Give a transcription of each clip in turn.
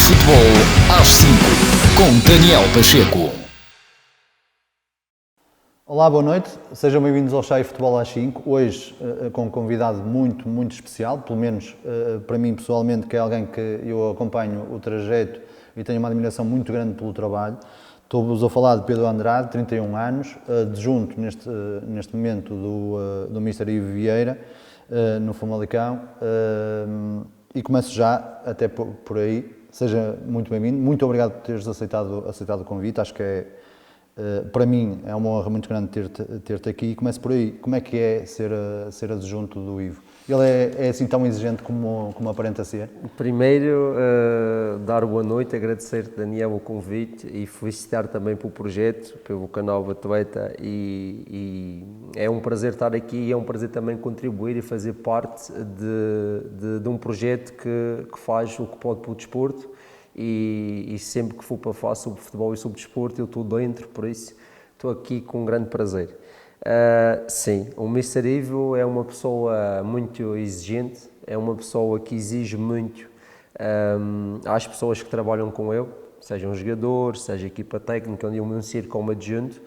Futebol às 5, com Daniel Pacheco. Olá, boa noite, sejam bem-vindos ao Chai Futebol às 5, hoje com um convidado muito especial, pelo menos para mim pessoalmente, que é alguém que eu acompanho o trajeto e tenho uma admiração muito grande pelo trabalho. Estou-vos a falar de Pedro Andrade, 31 anos, adjunto neste momento do Mr. Ivo Vieira, no Famalicão, e começo já até por aí. Seja muito bem-vindo, muito obrigado por teres aceitado o convite, acho que para mim é uma honra muito grande ter-te aqui. Começo por aí, como é que é ser adjunto do Ivo? Ele é assim tão exigente como aparenta ser? Primeiro, dar boa noite, agradecer-te, Daniel, o convite e felicitar também pelo projeto, pelo canal Batueta e é um prazer estar aqui e é um prazer também contribuir e fazer parte de um projeto que faz o que pode pelo desporto e sempre que for para falar sobre futebol e sobre desporto eu estou dentro, por isso estou aqui com um grande prazer. Sim, o Mr. Ivo é uma pessoa muito exigente, é uma pessoa que exige muito às pessoas que trabalham com ele, sejam jogadores, seja equipa técnica, onde eu me insiro como adjunto.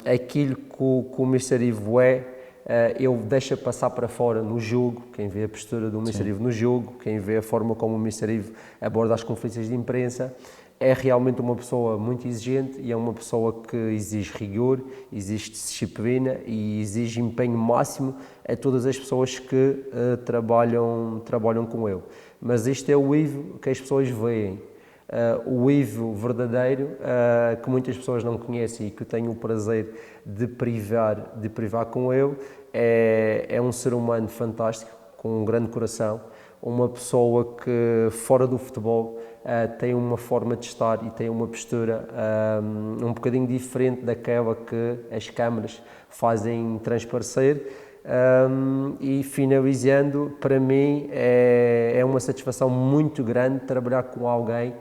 Aquilo que o Mr. Ivo ele deixa passar para fora no jogo, quem vê a postura do Mr. Ivo no jogo, quem vê a forma como o Mr. Ivo aborda as conferências de imprensa, é realmente uma pessoa muito exigente e é uma pessoa que exige rigor, exige disciplina e exige empenho máximo a todas as pessoas que trabalham com ele. Mas este é o Ivo que as pessoas veem. O Ivo verdadeiro, que muitas pessoas não conhecem e que eu tenho o prazer de privar com ele, é um ser humano fantástico, com um grande coração, uma pessoa que fora do futebol tem uma forma de estar e tem uma postura um bocadinho diferente daquela que as câmaras fazem transparecer. E finalizando, para mim é uma satisfação muito grande trabalhar com alguém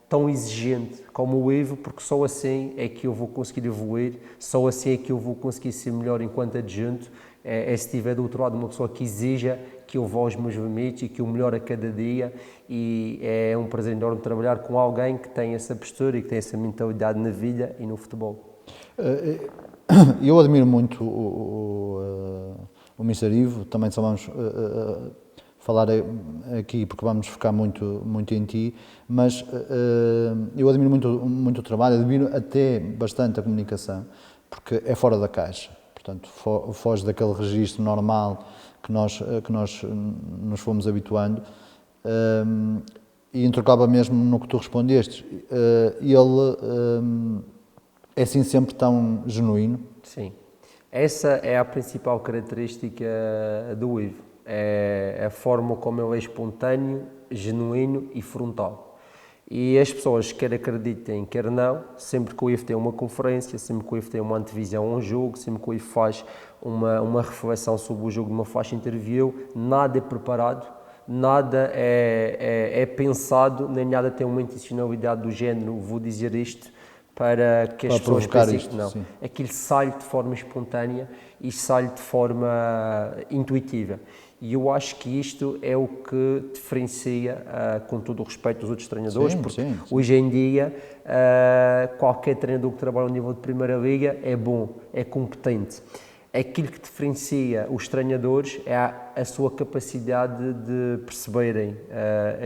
tão exigente como o Ivo, porque só assim é que eu vou conseguir evoluir, só assim é que eu vou conseguir ser melhor enquanto adjunto, se tiver do outro lado uma pessoa que exija que eu vá aos meus limites e que eu melhore a cada dia, e é um prazer enorme trabalhar com alguém que tem essa postura e que tem essa mentalidade na vida e no futebol. Eu admiro muito o Mr. Ivo, também só vamos falar aqui porque vamos focar muito em ti, mas eu admiro muito o trabalho, admiro até bastante a comunicação, porque é fora da caixa, portanto foge daquele registro normal que nós nos fomos habituando, e introcava mesmo no que tu respondeste. Ele é assim sempre tão genuíno. Sim, essa é a principal característica do Ivo, é a forma como ele é espontâneo, genuíno e frontal. E as pessoas, quer acreditem, quer não, sempre que o Ivo tem uma conferência, sempre que o Ivo tem uma antevisão a um jogo, sempre que o Ivo faz uma reflexão sobre o jogo numa faixa interview, nada é preparado, nada é pensado, nem nada tem uma intencionalidade do género, vou dizer isto para que as pessoas pensem isto, não. Sim. Aquilo sai de forma espontânea e sai de forma intuitiva. E eu acho que isto é o que diferencia, com todo o respeito, dos outros treinadores, porque hoje em dia qualquer treinador que trabalha no nível de Primeira Liga é bom, é competente. Aquilo que diferencia os treinadores é a sua capacidade de perceberem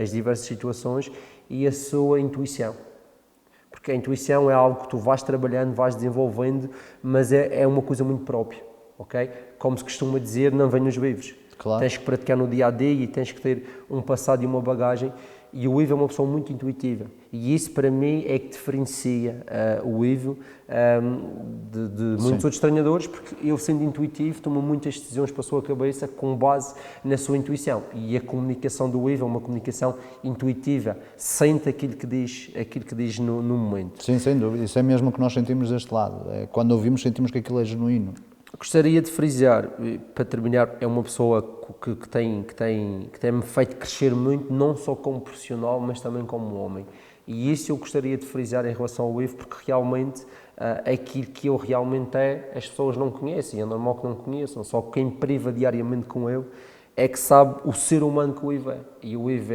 as diversas situações e a sua intuição. Porque a intuição é algo que tu vais trabalhando, vais desenvolvendo, mas é uma coisa muito própria, ok? Como se costuma dizer, não vem nos livros. Claro. Tens que praticar no dia-a-dia e tens que ter um passado e uma bagagem, e o Ivo é uma pessoa muito intuitiva, e isso para mim é que diferencia o Ivo de muitos outros treinadores, porque ele, sendo intuitivo, toma muitas decisões para a sua cabeça com base na sua intuição, e a comunicação do Ivo é uma comunicação intuitiva, sente aquilo que diz no momento. Sim, sem dúvida, isso é mesmo o que nós sentimos deste lado, quando ouvimos sentimos que aquilo é genuíno. Gostaria de frisar, para terminar, é uma pessoa que tem-me feito crescer muito, não só como profissional, mas também como homem. E isso eu gostaria de frisar em relação ao Ivo, porque realmente aquilo que ele realmente as pessoas não conhecem, é normal que não conheçam, só quem priva diariamente com ele é que sabe o ser humano que o Ivo é. E o Ivo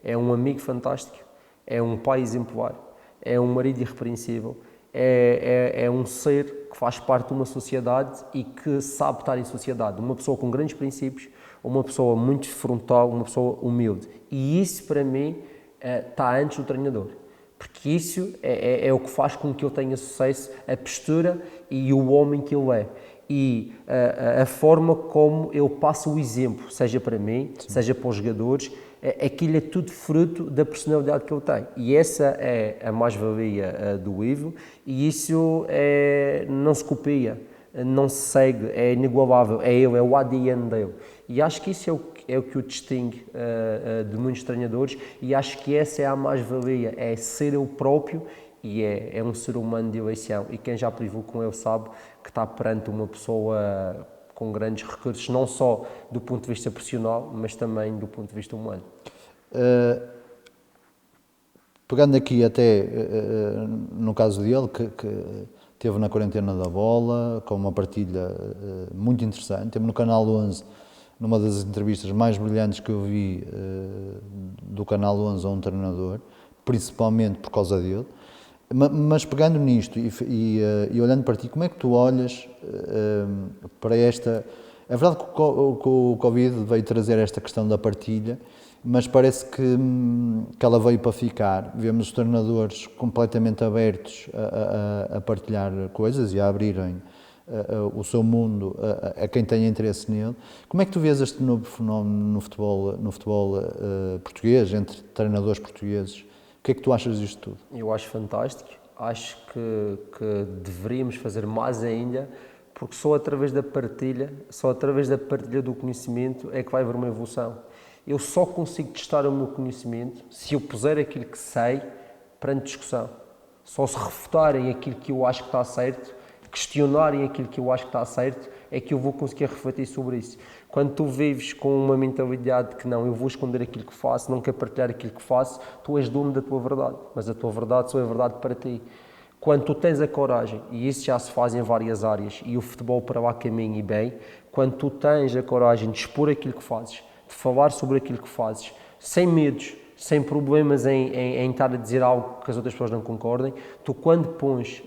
é um amigo fantástico, é um pai exemplar, é um marido irrepreensível, é um ser que faz parte de uma sociedade e que sabe estar em sociedade. Uma pessoa com grandes princípios, uma pessoa muito frontal, uma pessoa humilde. E isso, para mim, está antes do treinador. Porque isso é o que faz com que eu tenha sucesso, a postura e o homem que ele é. E a forma como eu passo o exemplo, seja para mim, seja para os jogadores, aquilo é tudo fruto da personalidade que ele tem. E essa é a mais-valia do Ivo, e isso não se copia, não se segue, é inigualável, é ele, é o ADN dele. E acho que isso é o que o distingue de muitos treinadores, e acho que essa é a mais-valia, é ser ele próprio, e é um ser humano de eleição. E quem já privou com ele sabe que está perante uma pessoa com grandes recursos, não só do ponto de vista profissional, mas também do ponto de vista humano. Pegando aqui até no caso dele, que teve na quarentena da bola, com uma partilha muito interessante, teve no Canal 11, numa das entrevistas mais brilhantes que eu vi do Canal 11 a um treinador, principalmente por causa dele. Mas pegando nisto e olhando para ti, como é que tu olhas para esta... É verdade que o Covid veio trazer esta questão da partilha, mas parece que ela veio para ficar. Vemos os treinadores completamente abertos a partilhar coisas e a abrirem o seu mundo a quem tem interesse nele. Como é que tu vês este novo fenómeno no futebol português, entre treinadores portugueses? O que é que tu achas disto tudo? Eu acho fantástico, acho que deveríamos fazer mais ainda, porque só através da partilha do conhecimento é que vai haver uma evolução. Eu só consigo testar o meu conhecimento se eu puser aquilo que sei perante discussão. Só se refutarem aquilo que eu acho que está certo, questionarem aquilo que eu acho que está certo, é que eu vou conseguir refletir sobre isso. Quando tu vives com uma mentalidade que não, eu vou esconder aquilo que faço, não quero partilhar aquilo que faço, tu és dono da tua verdade, mas a tua verdade só é verdade para ti. Quando tu tens a coragem, e isso já se faz em várias áreas, e o futebol para lá caminha e bem, quando tu tens a coragem de expor aquilo que fazes, de falar sobre aquilo que fazes, sem medos, sem problemas em estar a dizer algo que as outras pessoas não concordem, tu quando pões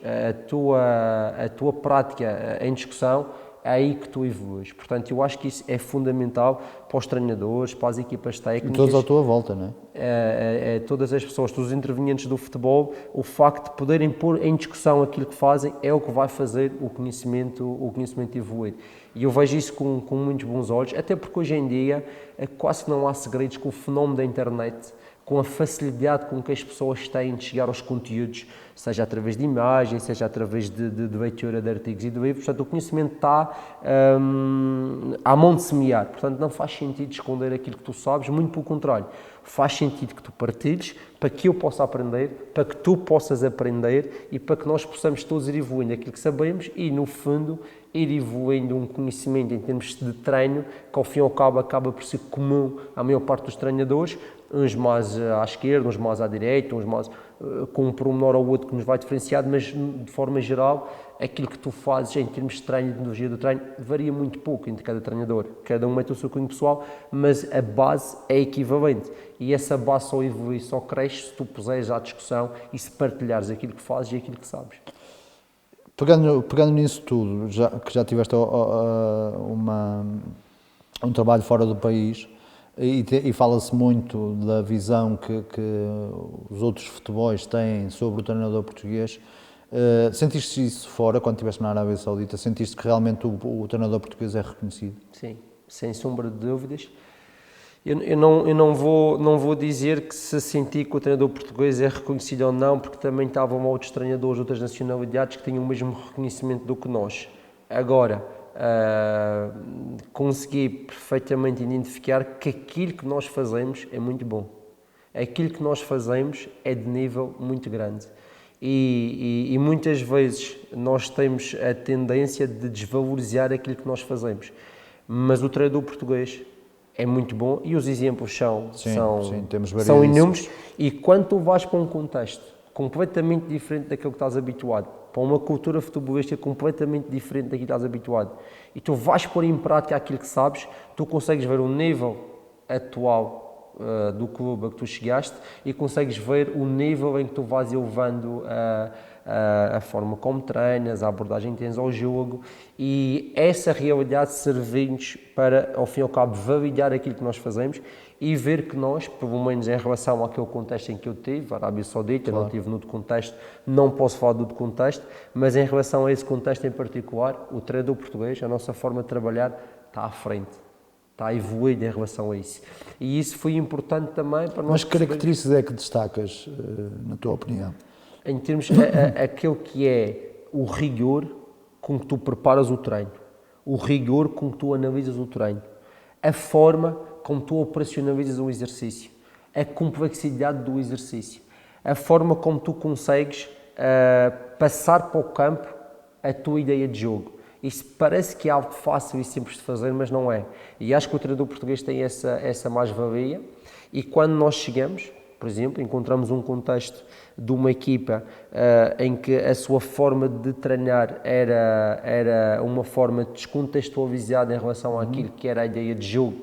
a tua prática em discussão, é aí que tu evolues. Portanto, eu acho que isso é fundamental para os treinadores, para as equipas técnicas. E todos à tua volta, não é? Todas as pessoas, todos os intervenientes do futebol, o facto de poderem pôr em discussão aquilo que fazem é o que vai fazer o conhecimento evoluir. E eu vejo isso com muitos bons olhos, até porque hoje em dia quase que não há segredos com o fenómeno da internet, com a facilidade com que as pessoas têm de chegar aos conteúdos, seja através de imagens, seja através de leitura de artigos e de livros. Portanto, o conhecimento está à mão de semear. Portanto, não faz sentido esconder aquilo que tu sabes, muito pelo contrário. Faz sentido que tu partilhes para que eu possa aprender, para que tu possas aprender e para que nós possamos todos ir evoluindo aquilo que sabemos e, no fundo, ir evoluindo um conhecimento em termos de treino que, ao fim e ao cabo, acaba por ser comum à maior parte dos treinadores, uns mais à esquerda, uns mais à direita, uns mais com um pormenor ou outro que nos vai diferenciar, mas de forma geral, aquilo que tu fazes em termos de treino e de metodologia do treino varia muito pouco entre cada treinador. Cada um mete o seu cunho pessoal, mas a base é equivalente. E essa base só evolui, só cresce se tu puseres à discussão e se partilhares aquilo que fazes e aquilo que sabes. Pegando nisso tudo, que já tiveste um trabalho fora do país, e fala-se muito da visão que os outros futebols têm sobre o treinador português. Sentiste isso fora, quando estiveste na Arábia Saudita? Sentiste que realmente o treinador português é reconhecido? Sim, sem sombra de dúvidas. Eu não vou dizer que se senti que o treinador português é reconhecido ou não, porque também estavam outros treinadores de outras nacionalidades que tinham o mesmo reconhecimento do que nós. Agora, consegui perfeitamente identificar que aquilo que nós fazemos é muito bom. Aquilo que nós fazemos é de nível muito grande. E muitas vezes nós temos a tendência de desvalorizar aquilo que nós fazemos. Mas o treinador português é muito bom e os exemplos são inúmeros. E quando tu vais para um contexto completamente diferente daquilo que estás habituado, para uma cultura futebolística completamente diferente daquilo que estás habituado, e tu vais pôr em prática aquilo que sabes, tu consegues ver o nível atual do clube a que tu chegaste e consegues ver o nível em que tu vais elevando a forma como treinas, a abordagem que tens ao jogo, e essa realidade serve-nos para, ao fim e ao cabo, validar aquilo que nós fazemos e ver que nós, pelo menos em relação àquele contexto em que eu tive, a Arábia Saudita, claro, não estive no outro contexto, não posso falar do outro contexto, mas em relação a esse contexto em particular, o treinador português, a nossa forma de trabalhar, está à frente, está a evoluir em relação a isso. E isso foi importante também para nós. Mas que características é que destacas, na tua opinião? Em termos, aquele que é o rigor com que tu preparas o treino, o rigor com que tu analisas o treino, a forma como tu operacionalizas o exercício, a complexidade do exercício, a forma como tu consegues passar para o campo a tua ideia de jogo. Isso parece que é algo fácil e simples de fazer, mas não é. E acho que o treinador português tem essa mais-valia, e quando nós chegamos, por exemplo, encontramos um contexto de uma equipa em que a sua forma de treinar era uma forma descontextualizada em relação àquilo que era a ideia de jogo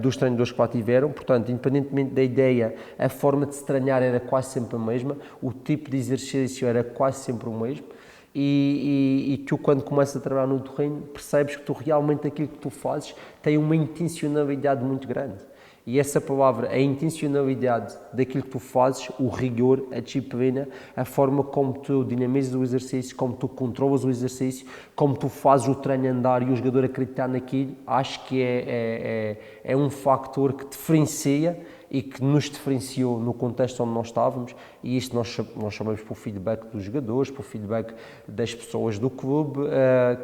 dos treinadores que lá tiveram. Portanto, independentemente da ideia, a forma de se treinar era quase sempre a mesma, o tipo de exercício era quase sempre o mesmo, e tu, quando começas a trabalhar no terreno, percebes que tu realmente aquilo que tu fazes tem uma intencionalidade muito grande. E essa palavra, a intencionalidade daquilo que tu fazes, o rigor, a disciplina, a forma como tu dinamizas o exercício, como tu controlas o exercício, como tu fazes o treino andar e o jogador acreditar naquilo, acho que é um factor que diferencia e que nos diferenciou no contexto onde nós estávamos, e isto nós chamamos por feedback dos jogadores, por feedback das pessoas do clube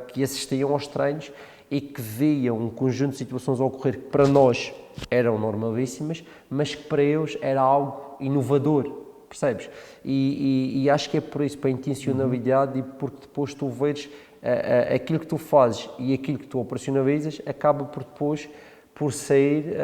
que assistiam aos treinos e que viam um conjunto de situações a ocorrer que para nós eram normalíssimas, mas que para eles era algo inovador, percebes? E acho que é por isso, para a intencionalidade, e porque depois tu veres aquilo que tu fazes e aquilo que tu operacionalizas, acaba por depois por sair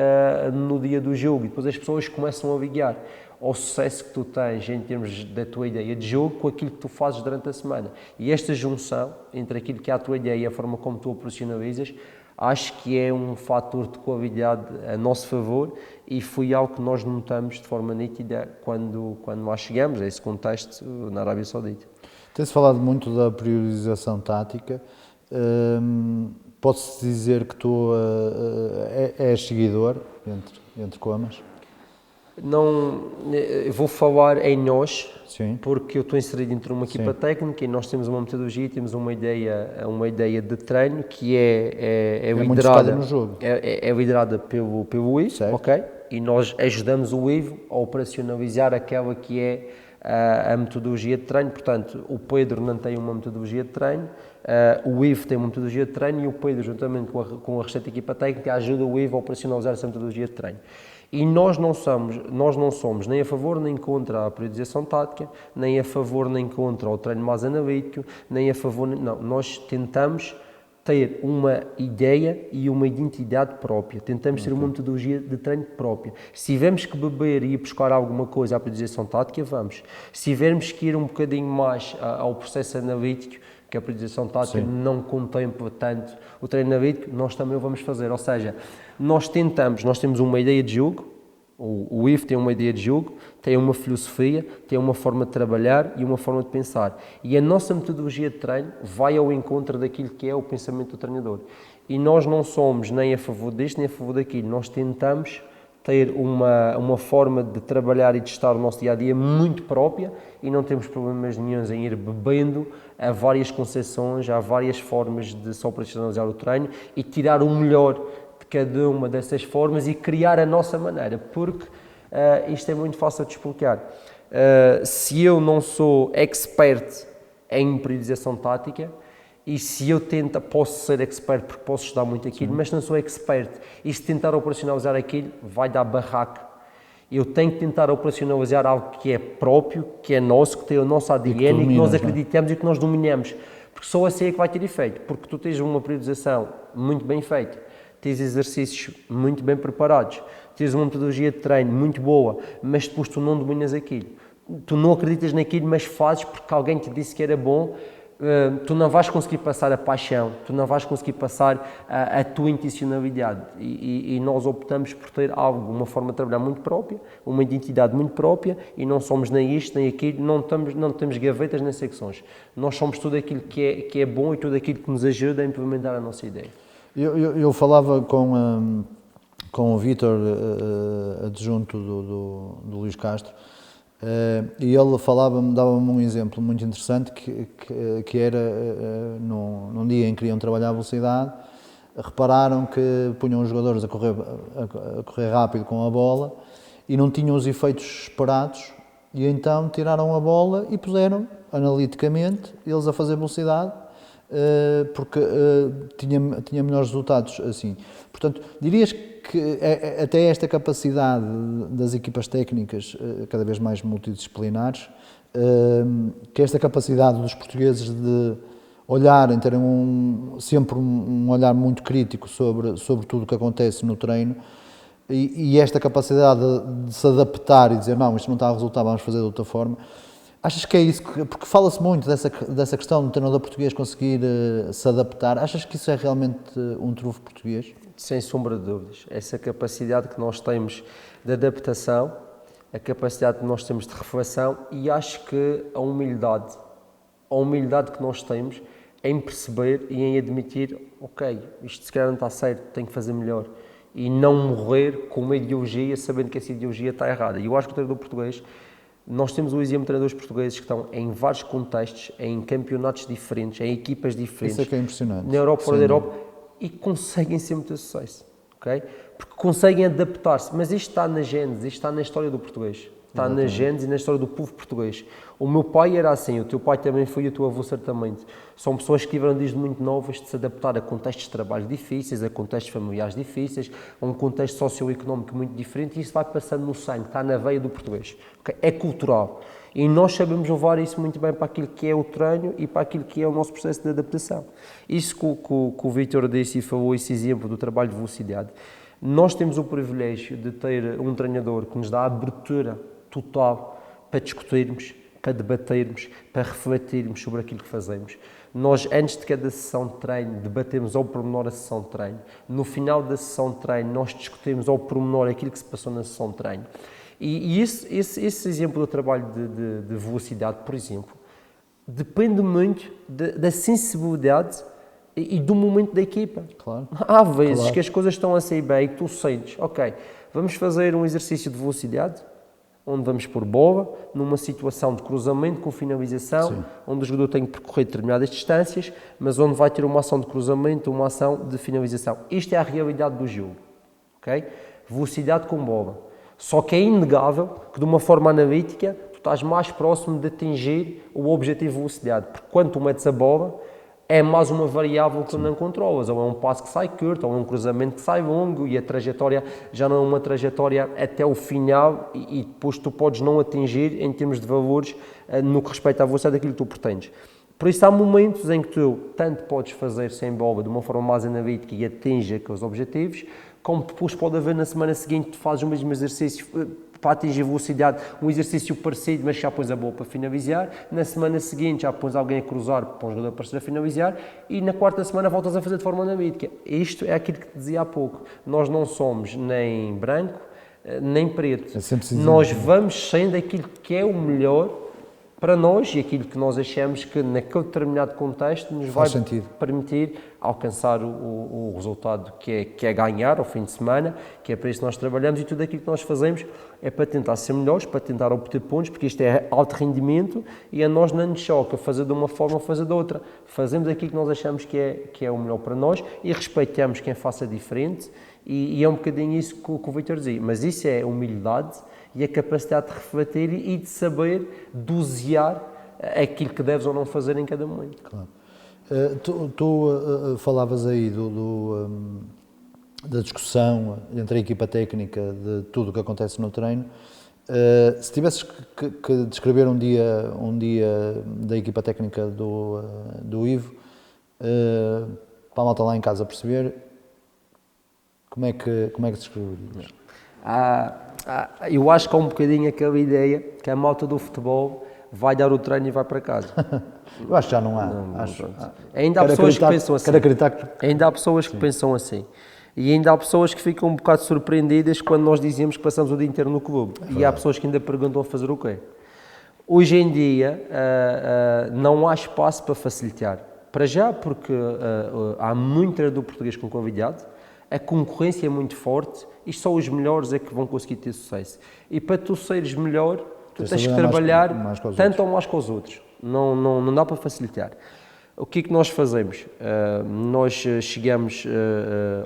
no dia do jogo, e depois as pessoas começam a ligar ao sucesso que tu tens em termos da tua ideia de jogo com aquilo que tu fazes durante a semana. E esta junção entre aquilo que é a tua ideia e a forma como tu operacionalizas, acho que é um fator de qualidade a nosso favor, e foi algo que nós notamos de forma nítida quando lá chegamos a esse contexto na Arábia Saudita. Tem-se falado muito da priorização tática. Posso dizer que tu és seguidor, entre comas? Não, eu vou falar em nós, sim, porque eu estou inserido dentro de uma equipa sim, técnica e nós temos uma metodologia, temos uma ideia de treino que é liderada no jogo. É liderada pelo Ivo, ok? E nós ajudamos o Ivo a operacionalizar aquela que é a metodologia de treino. Portanto, o Pedro não tem uma metodologia de treino, o Ivo tem uma metodologia de treino, e o Pedro, juntamente com a restante equipa técnica, ajuda o Ivo a operacionalizar essa metodologia de treino. E nós não somos nem a favor nem contra a periodização tática, nem a favor nem contra o treino mais analítico, nem a favor... Não, nós tentamos ter uma ideia e uma identidade própria, tentamos ter uma metodologia de treino própria. Se tivermos que beber e ir buscar alguma coisa à periodização tática, vamos. Se tivermos que ir um bocadinho mais ao processo analítico, que a periodização tática não contempla tanto o treino analítico, nós também o vamos fazer. Ou seja, nós temos uma ideia de jogo, o Ivo tem uma ideia de jogo, tem uma filosofia, tem uma forma de trabalhar e uma forma de pensar. E a nossa metodologia de treino vai ao encontro daquilo que é o pensamento do treinador. E nós não somos nem a favor disto nem a favor daquilo. Nós tentamos ter uma forma de trabalhar e de estar no nosso dia-a-dia muito própria, e não temos problemas nenhuns em ir bebendo a várias concessões, há várias formas de se operacionalizar o treino e tirar o melhor de cada uma dessas formas e criar a nossa maneira, porque isto é muito fácil de explicar. Se eu não sou expert em periodização tática, e se eu posso ser expert porque posso estudar muito aquilo, mas não sou expert, e se tentar operacionalizar aquilo, vai dar barraco. Eu tenho que tentar operacionalizar algo que é próprio, que é nosso, que tem o nosso ADN e que nós acreditamos e que nós dominamos. Porque só assim é que vai ter efeito. Porque tu tens uma periodização muito bem feita, tens exercícios muito bem preparados, tens uma metodologia de treino muito boa, mas depois tu não dominas aquilo. Tu não acreditas naquilo, mas fazes porque alguém te disse que era bom. tu não vais conseguir passar a paixão, tu não vais conseguir passar a tua intencionalidade e nós optamos por ter algo, uma forma de trabalhar muito própria, uma identidade muito própria e não somos nem isto nem aquilo, não temos gavetas nem secções, nós somos tudo aquilo que é bom e tudo aquilo que nos ajuda a implementar a nossa ideia. Eu falava com o Vítor, adjunto do Luís Castro, e ele dava-me um exemplo muito interessante que era num dia em que queriam trabalhar a velocidade, repararam que punham os jogadores a correr rápido com a bola e não tinham os efeitos esperados, e então tiraram a bola e puseram analiticamente eles a fazer velocidade, porque tinha melhores resultados assim. Portanto, dirias que até esta capacidade das equipas técnicas, cada vez mais multidisciplinares, que esta capacidade dos portugueses de olharem, terem sempre um olhar muito crítico sobre tudo o que acontece no treino, e esta capacidade de se adaptar e dizer, não, isto não está a resultar, vamos fazer de outra forma. Achas que é isso? Porque fala-se muito dessa questão do treinador português conseguir se adaptar. Achas que isso é realmente um trunfo português? Sem sombra de dúvidas. Essa capacidade que nós temos de adaptação, a capacidade que nós temos de reflexão, e acho que a humildade que nós temos em perceber e em admitir, ok, isto se calhar não está certo, tenho que fazer melhor. E não morrer com uma ideologia, sabendo que essa ideologia está errada. E eu acho que o treinador português, nós temos o exemplo de treinadores portugueses que estão em vários contextos, em campeonatos diferentes, em equipas diferentes. Isso é que é impressionante. Na Europa, fora da Europa, e conseguem sempre ter sucesso, ok? Porque conseguem adaptar-se, mas isto está na gênese, isto está na história do português, está na gênese e na história do povo português. O meu pai era assim, o teu pai também foi e o teu avô certamente. São pessoas que tiveram desde muito novas de se adaptar a contextos de trabalho difíceis, a contextos familiares difíceis, a um contexto socioeconómico muito diferente, e isso vai passando no sangue, está na veia do português, okay? É cultural. E nós sabemos levar isso muito bem para aquilo que é o treino e para aquilo que é o nosso processo de adaptação. Isso que o Vítor disse e falou, esse exemplo do trabalho de velocidade. Nós temos o privilégio de ter um treinador que nos dá a abertura total para discutirmos, para debatermos, para refletirmos sobre aquilo que fazemos. Nós, antes de cada sessão de treino, debatemos ao pormenor a sessão de treino. No final da sessão de treino, nós discutimos ao pormenor aquilo que se passou na sessão de treino. E esse exemplo do trabalho de velocidade, por exemplo, depende muito da sensibilidade e do momento da equipa. Claro. Há vezes que as coisas estão a sair bem e que tu sentes, ok, vamos fazer um exercício de velocidade, onde vamos pôr bola, numa situação de cruzamento com finalização, sim, onde o jogador tem que percorrer determinadas distâncias, mas onde vai ter uma ação de cruzamento, uma ação de finalização. Isto é a realidade do jogo, ok? Velocidade com bola. Só que é inegável que, de uma forma analítica, tu estás mais próximo de atingir o objetivo de velocidade, porque quando tu metes a bola, é mais uma variável que tu não controlas, ou é um passo que sai curto, ou é um cruzamento que sai longo, e a trajetória já não é uma trajetória até o final, e depois tu podes não atingir em termos de valores no que respeita à velocidade daquilo que tu pretendes. Por isso há momentos em que tu tanto podes fazer sem bola de uma forma mais analítica e atinge aqueles objetivos, como depois pode haver na semana seguinte tu fazes o mesmo exercício para atingir velocidade, um exercício parecido, mas já pões a bola para finalizar, na semana seguinte já pões alguém a cruzar para um jogador parecido a finalizar, e na quarta semana voltas a fazer de forma analítica. Isto é aquilo que te dizia há pouco, nós não somos nem branco, nem preto, nós vamos sendo aquilo que é o melhor para nós e aquilo que nós achamos que naquele determinado contexto nos vai permitir alcançar o resultado que é ganhar ao fim de semana, que é para isso que nós trabalhamos, e tudo aquilo que nós fazemos é para tentar ser melhores, para tentar obter pontos, porque isto é alto rendimento e a nós não nos choca fazer de uma forma ou fazer de outra. Fazemos aquilo que nós achamos que é o melhor para nós e respeitamos quem faça diferente, e é um bocadinho isso que o Vítor dizia, mas isso é humildade e a capacidade de refletir e de saber dosear aquilo que deves ou não fazer em cada momento. Claro. Tu falavas aí da discussão entre a equipa técnica de tudo o que acontece no treino. Se tivesses que descrever um dia da equipa técnica do Ivo, para a malta lá em casa perceber, como é que descreverias? Eu acho que há um bocadinho aquela ideia que a malta do futebol vai dar o treino e vai para casa. Eu acho que já não há. Ainda há Quero pessoas que acreditar- pensam assim. Quero acreditar que Ainda há pessoas que pensam assim. E ainda há pessoas que ficam um bocado surpreendidas quando nós dizemos que passamos o dia inteiro no clube. E há pessoas que ainda perguntam a fazer o quê? Hoje em dia não há espaço para facilitar. Para já, porque há muito treinador português com convidado, a concorrência é muito forte e só os melhores é que vão conseguir ter sucesso. E para tu seres melhor, tu Tens tens de que trabalhar trabalhar mais com os tanto ou mais com os outros. Não dá para facilitar. O que é que nós fazemos? Nós chegamos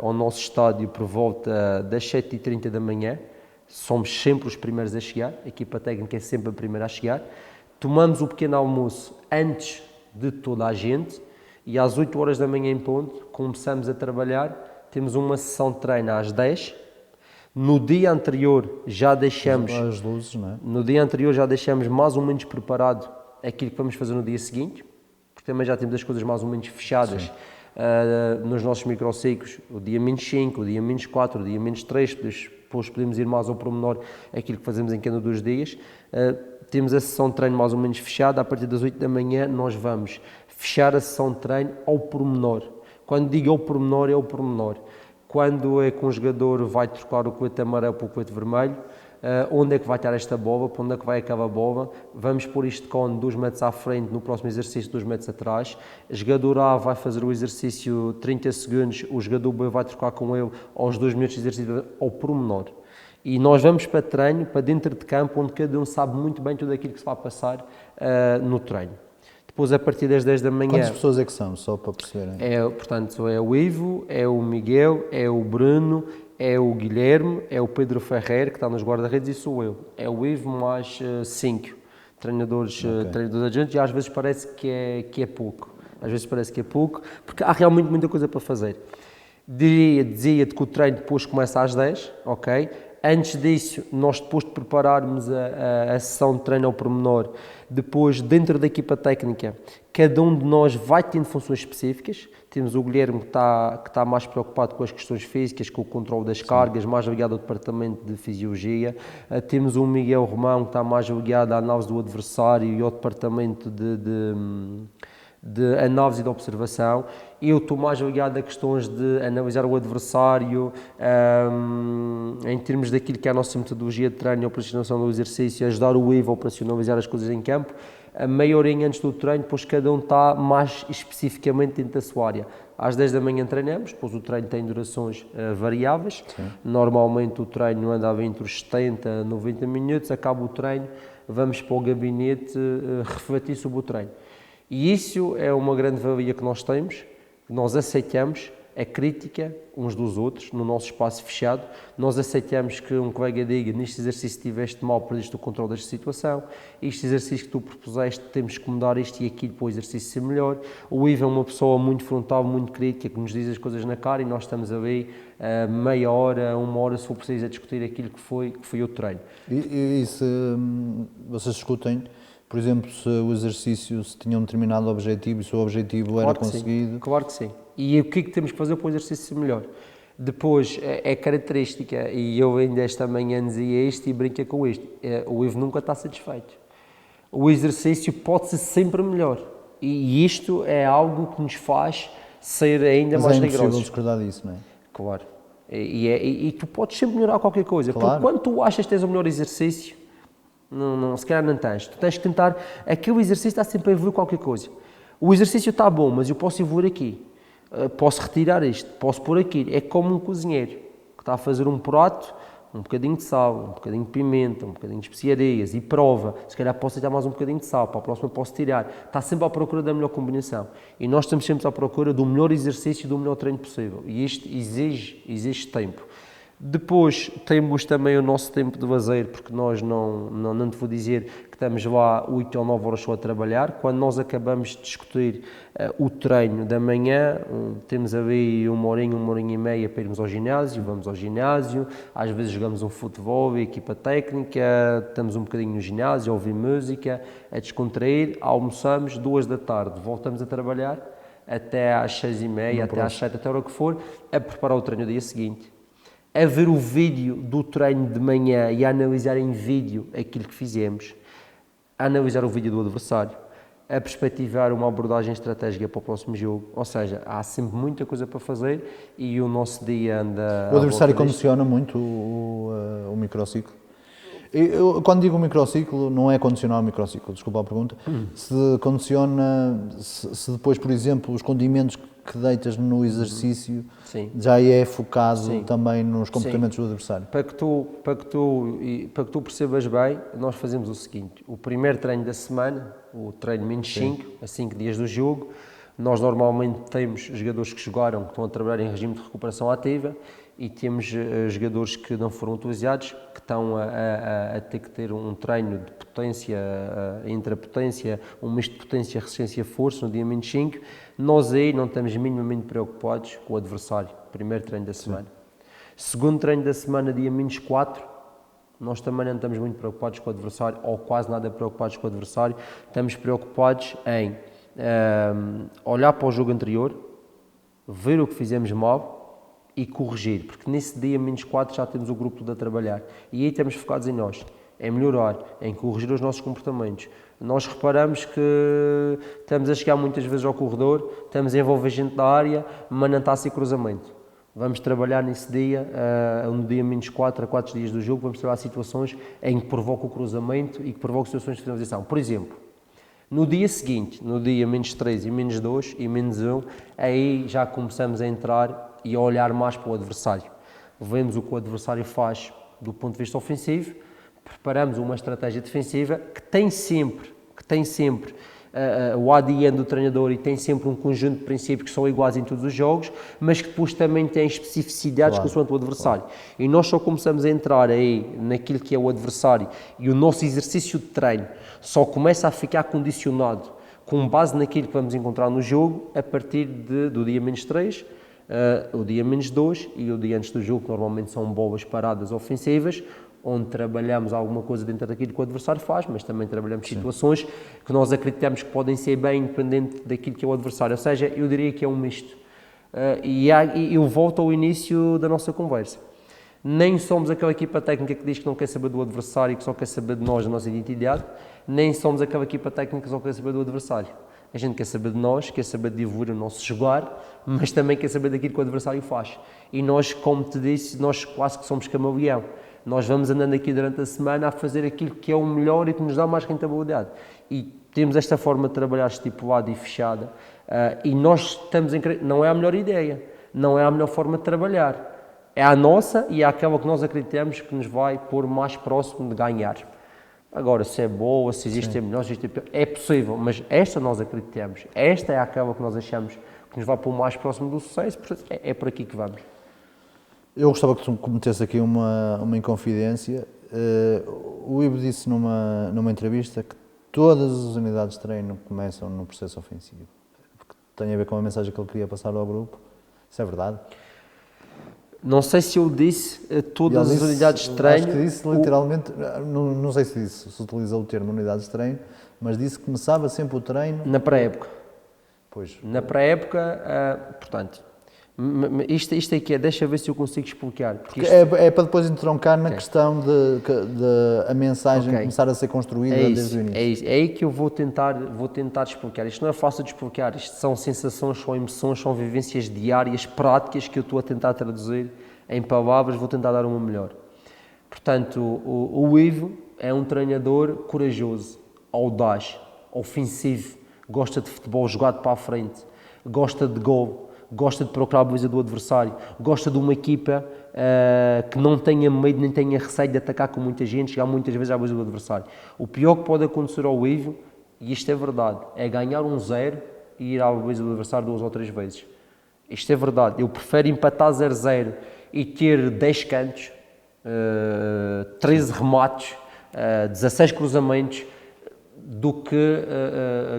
ao nosso estádio por volta das 7h30 da manhã, somos sempre os primeiros a chegar, a equipa técnica é sempre a primeira a chegar, tomamos o pequeno almoço antes de toda a gente e às 8 horas da manhã em ponto começamos a trabalhar, temos uma sessão de treino às 10, no dia anterior já deixamos... as luzes, não é? No dia anterior já deixamos mais ou menos preparado aquilo que vamos fazer no dia seguinte, porque também já temos as coisas mais ou menos fechadas nos nossos microciclos, o dia -5, o dia -4, o dia -3, depois podemos ir mais ao pormenor aquilo que fazemos em cada 2 dias. Temos a sessão de treino mais ou menos fechada, a partir das 8 da manhã nós vamos fechar a sessão de treino ao pormenor. Quando digo ao pormenor, é ao pormenor. Quando é que um jogador vai trocar o colete amarelo para o colete vermelho, onde é que vai estar esta bola, para onde é que vai aquela bola, vamos pôr isto cone 2 metros à frente, no próximo exercício 2 metros atrás, o jogador A vai fazer o exercício 30 segundos, o jogador B vai trocar com ele aos 2 minutos de exercício ao pormenor. E nós vamos para treino, para dentro de campo, onde cada um sabe muito bem tudo aquilo que se vai passar no treino. Depois, a partir das 10 da manhã... Quantas pessoas é que são, só para perceberem? Portanto, é o Ivo, é o Miguel, é o Bruno, é o Guilherme, é o Pedro Ferrer, que está nos guarda-redes, e sou eu. É o Ivo mais 5 treinadores adjuntos, e às vezes parece que é pouco. Às vezes parece que é pouco, porque há realmente muita coisa para fazer. Dizia-te que o treino depois começa às 10, ok? Antes disso, nós depois de prepararmos a sessão de treino ao pormenor, depois dentro da equipa técnica, cada um de nós vai tendo funções específicas. Temos o Guilherme que está mais preocupado com as questões físicas, com o controle das cargas, mais ligado ao departamento de fisiologia. Temos o Miguel Romão que está mais ligado à análise do adversário e ao departamento de análise e de observação. Eu estou mais ligado a questões de analisar o adversário em termos daquilo que é a nossa metodologia de treino e operacionalização do exercício, ajudar o Ivo a operacionalizar as coisas em campo. A meia horinha antes do treino, depois cada um está mais especificamente dentro da sua área. Às 10 da manhã treinamos, depois o treino tem durações variáveis. Sim. Normalmente o treino anda entre os 70 a 90 minutos, acaba o treino, vamos para o gabinete refletir sobre o treino. E isso é uma grande valia que nós temos, que nós aceitamos a crítica uns dos outros, no nosso espaço fechado. Nós aceitamos que um colega diga, neste exercício estiveste mal, perdeste o controle desta situação, este exercício que tu propuseste, temos que mudar isto e aquilo para o exercício ser melhor. O Ivo é uma pessoa muito frontal, muito crítica, que nos diz as coisas na cara, e nós estamos ali meia hora, 1 hora, se for preciso, a discutir aquilo que foi o treino. E se vocês discutem, por exemplo, se o exercício se tinha um determinado objetivo e se o objetivo era conseguido? Claro que sim. E o que é que temos que fazer para o exercício ser melhor? Depois, é característica, e eu ainda esta manhã dizia isto e brinca com isto, o Ivo nunca está satisfeito. O exercício pode ser sempre melhor. E isto é algo que nos faz ser ainda mais rigorosos. Mas é impossível discordar disso, não é? Claro. E tu podes sempre melhorar qualquer coisa. Claro. Porque quando tu achas que tens o melhor exercício, se calhar não tens. Tu tens que tentar, aquele exercício está sempre a evoluir qualquer coisa. O exercício está bom, mas eu posso evoluir aqui. Posso retirar isto, posso pôr aquilo. É como um cozinheiro que está a fazer um prato, um bocadinho de sal, um bocadinho de pimenta, um bocadinho de especiarias e prova. Se calhar posso tirar mais um bocadinho de sal, para a próxima posso tirar. Está sempre à procura da melhor combinação. E nós estamos sempre à procura do melhor exercício e do melhor treino possível. E isto exige tempo. Depois temos também o nosso tempo de lazer, porque nós não te vou dizer que estamos lá 8 ou 9 horas só a trabalhar. Quando nós acabamos de discutir o treino da manhã, temos ali 1 horinha, 1 horinha e meia para irmos ao ginásio, vamos ao ginásio, às vezes jogamos um futebol, a equipa técnica, estamos um bocadinho no ginásio, a ouvir música, a descontrair, almoçamos, 2 da tarde, voltamos a trabalhar até às 6h30, até às 7, até a hora que for, a preparar o treino do dia seguinte. A ver o vídeo do treino de manhã e a analisar em vídeo aquilo que fizemos. a analisar o vídeo do adversário, a perspectivar uma abordagem estratégica para o próximo jogo. Ou seja, há sempre muita coisa para fazer e o nosso dia anda... O adversário condiciona muito o microciclo? Eu, quando digo microciclo, não é condicionar o microciclo, desculpa a pergunta. Se condiciona, se depois, por exemplo, os condimentos que deitas no exercício já é focado também nos comportamentos do adversário. Para que tu percebas bem, nós fazemos o seguinte: o primeiro treino da semana, o treino menos 5, a 5 dias do jogo, nós normalmente temos jogadores que jogaram, que estão a trabalhar em regime de recuperação ativa, e temos jogadores que não foram utilizados, que estão a ter que ter um treino de potência, intrapotência, um misto de potência, resistência, força no dia menos 5. Nós aí não estamos minimamente preocupados com o adversário, primeiro treino da semana. Segundo treino da semana, dia menos 4, nós também não estamos muito preocupados com o adversário, ou quase nada preocupados com o adversário. Estamos preocupados em olhar para o jogo anterior, ver o que fizemos mal e corrigir, porque nesse dia menos 4 já temos o grupo todo a trabalhar e aí estamos focados em nós, em melhorar, em corrigir os nossos comportamentos. Nós reparamos que estamos a chegar muitas vezes ao corredor, estamos a envolver gente da área, mas não está a ser cruzamento. Vamos trabalhar nesse dia, no dia menos 4 a 4 dias do jogo, vamos trabalhar situações em que provoca o cruzamento e que provoca situações de finalização. Por exemplo, no dia seguinte, no dia menos 3 e menos 2 e menos 1, aí já começamos a entrar e a olhar mais para o adversário. Vemos o que o adversário faz do ponto de vista ofensivo, preparamos uma estratégia defensiva que tem sempre o ADN do treinador e tem sempre um conjunto de princípios que são iguais em todos os jogos, mas que depois também tem especificidades consoante o adversário. E nós só começamos a entrar aí naquilo que é o adversário e o nosso exercício de treino só começa a ficar condicionado com base naquilo que vamos encontrar no jogo a partir do dia menos 3, o dia menos 2 e o dia antes do jogo, que normalmente são boas paradas ofensivas, onde trabalhamos alguma coisa dentro daquilo que o adversário faz, mas também trabalhamos situações que nós acreditamos que podem ser bem independente daquilo que é o adversário. Ou seja, eu diria que é um misto. E eu volto ao início da nossa conversa. Nem somos aquela equipa técnica que diz que não quer saber do adversário e que só quer saber de nós, da nossa identidade, nem somos aquela equipa técnica que só quer saber do adversário. A gente quer saber de nós, quer saber de evoluir o nosso jogar, mas também quer saber daquilo que o adversário faz. E nós, como te disse, nós quase que somos camaleão. Nós vamos andando aqui durante a semana a fazer aquilo que é o melhor e que nos dá mais rentabilidade. E temos esta forma de trabalhar estipulada e fechada. E nós estamos em... Não é a melhor ideia, não é a melhor forma de trabalhar. É a nossa e é aquela que nós acreditamos que nos vai pôr mais próximo de ganhar. Agora, se é boa, se existe melhor, se existe pior, é possível, mas esta nós acreditamos. Esta é aquela que nós achamos que nos vai pôr mais próximo do sucesso, portanto, é por aqui que vamos. Eu gostava que tu cometesse aqui uma inconfidência. O Ivo disse numa entrevista que todas as unidades de treino começam no processo ofensivo. Porque tem a ver com a mensagem que ele queria passar ao grupo. Isso é verdade? Não sei se eu disse todas as unidades de treino. Acho que disse literalmente, não sei se utilizou o termo unidades de treino, mas disse que começava sempre o treino... Na pré-época. Pois. Na pré-época, portanto, isto aqui deixa ver se eu consigo explicar. Porque é para depois entroncar na questão de a mensagem começar a ser construída desde o início. É isso, é aí que eu vou tentar explicar. Isto não é fácil de explicar, isto são sensações, são emoções, são vivências diárias, práticas que eu estou a tentar traduzir em palavras, vou tentar dar uma melhor. Portanto, o Ivo é um treinador corajoso, audaz, ofensivo, gosta de futebol jogado para a frente, gosta de gol, gosta de procurar a beleza do adversário, gosta de uma equipa que não tenha medo nem tenha receio de atacar com muita gente, chegar muitas vezes à beleza do adversário. O pior que pode acontecer ao Ivo, e isto é verdade, é ganhar 1-0 e ir à beleza do adversário 2 ou 3 vezes. Isto é verdade. Eu prefiro empatar 0-0 e ter 10 cantos, 13 remates, 16 cruzamentos, do que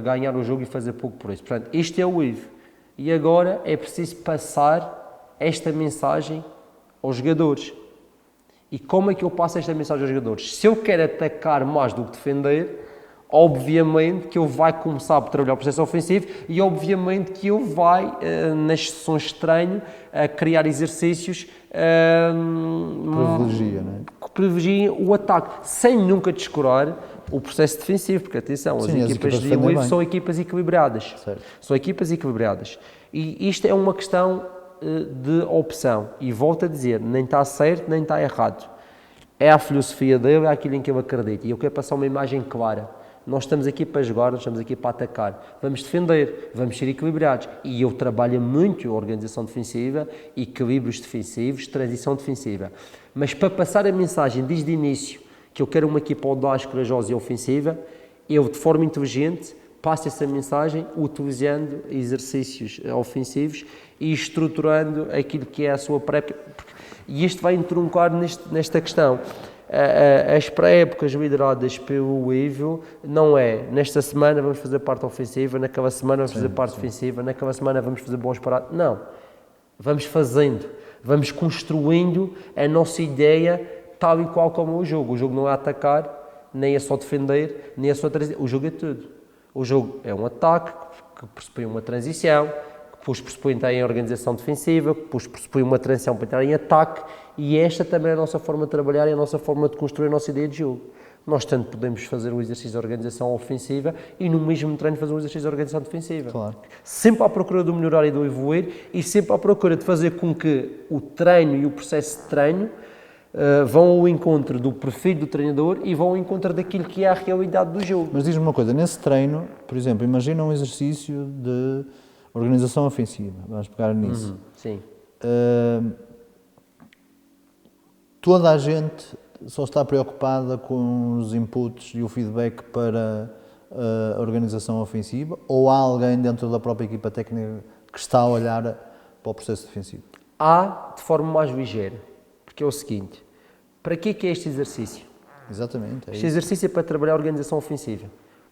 ganhar o jogo e fazer pouco por isso. Portanto, isto é o Ivo. E agora é preciso passar esta mensagem aos jogadores. E como é que eu passo esta mensagem aos jogadores? Se eu quero atacar mais do que defender, obviamente que eu vai começar a trabalhar o processo ofensivo e obviamente que eu vai, nas sessões de treino, a criar exercícios privilegia, não é? que privilegiem o ataque, sem nunca descurar o processo defensivo, porque atenção, as Sim, as equipas equipas de defendem Wave bem. são equipas equilibradas. Certo. São equipas equilibradas. E isto é uma questão de opção. E volto a dizer, nem está certo, nem está errado. É a filosofia dele, é aquilo em que eu acredito. E eu quero passar uma imagem clara. Nós estamos aqui para jogar, nós estamos aqui para atacar. Vamos defender, vamos ser equilibrados. E eu trabalho muito a organização defensiva, equilíbrios defensivos, transição defensiva. Mas para passar a mensagem desde o início, que eu quero uma equipa audaz, corajosa e ofensiva, eu, de forma inteligente, passo essa mensagem utilizando exercícios ofensivos e estruturando aquilo que é a sua pré-época. E isto vai entroncar nesta questão. As pré-épocas lideradas pelo Ivo não é nesta semana vamos fazer parte ofensiva, naquela semana vamos fazer parte defensiva, naquela semana vamos fazer boas paradas. Não. Vamos fazendo, vamos construindo a nossa ideia tal e qual como é o jogo. O jogo não é atacar, nem é só defender, nem é só trazer. O jogo é tudo. O jogo é um ataque que pressupõe uma transição, que depois pressupõe entrar em organização defensiva, que depois pressupõe uma transição para entrar em ataque, e esta também é a nossa forma de trabalhar e a nossa forma de construir a nossa ideia de jogo. Nós tanto podemos fazer um exercício de organização ofensiva e no mesmo treino fazer um exercício de organização defensiva. Claro. Sempre à procura do melhorar e do evoluir e sempre à procura de fazer com que o treino e o processo de treino vão ao encontro do perfil do treinador e vão ao encontro daquilo que é a realidade do jogo. Mas diz-me uma coisa, nesse treino, por exemplo, imagina um exercício de organização ofensiva, vamos pegar nisso. Sim. Toda a gente só está preocupada com os inputs e o feedback para a organização ofensiva, ou há alguém dentro da própria equipa técnica que está a olhar para o processo defensivo? Há de forma mais ligeira, porque é o seguinte, para que é este exercício? Exatamente. É Este isso. exercício é para trabalhar a organização ofensiva.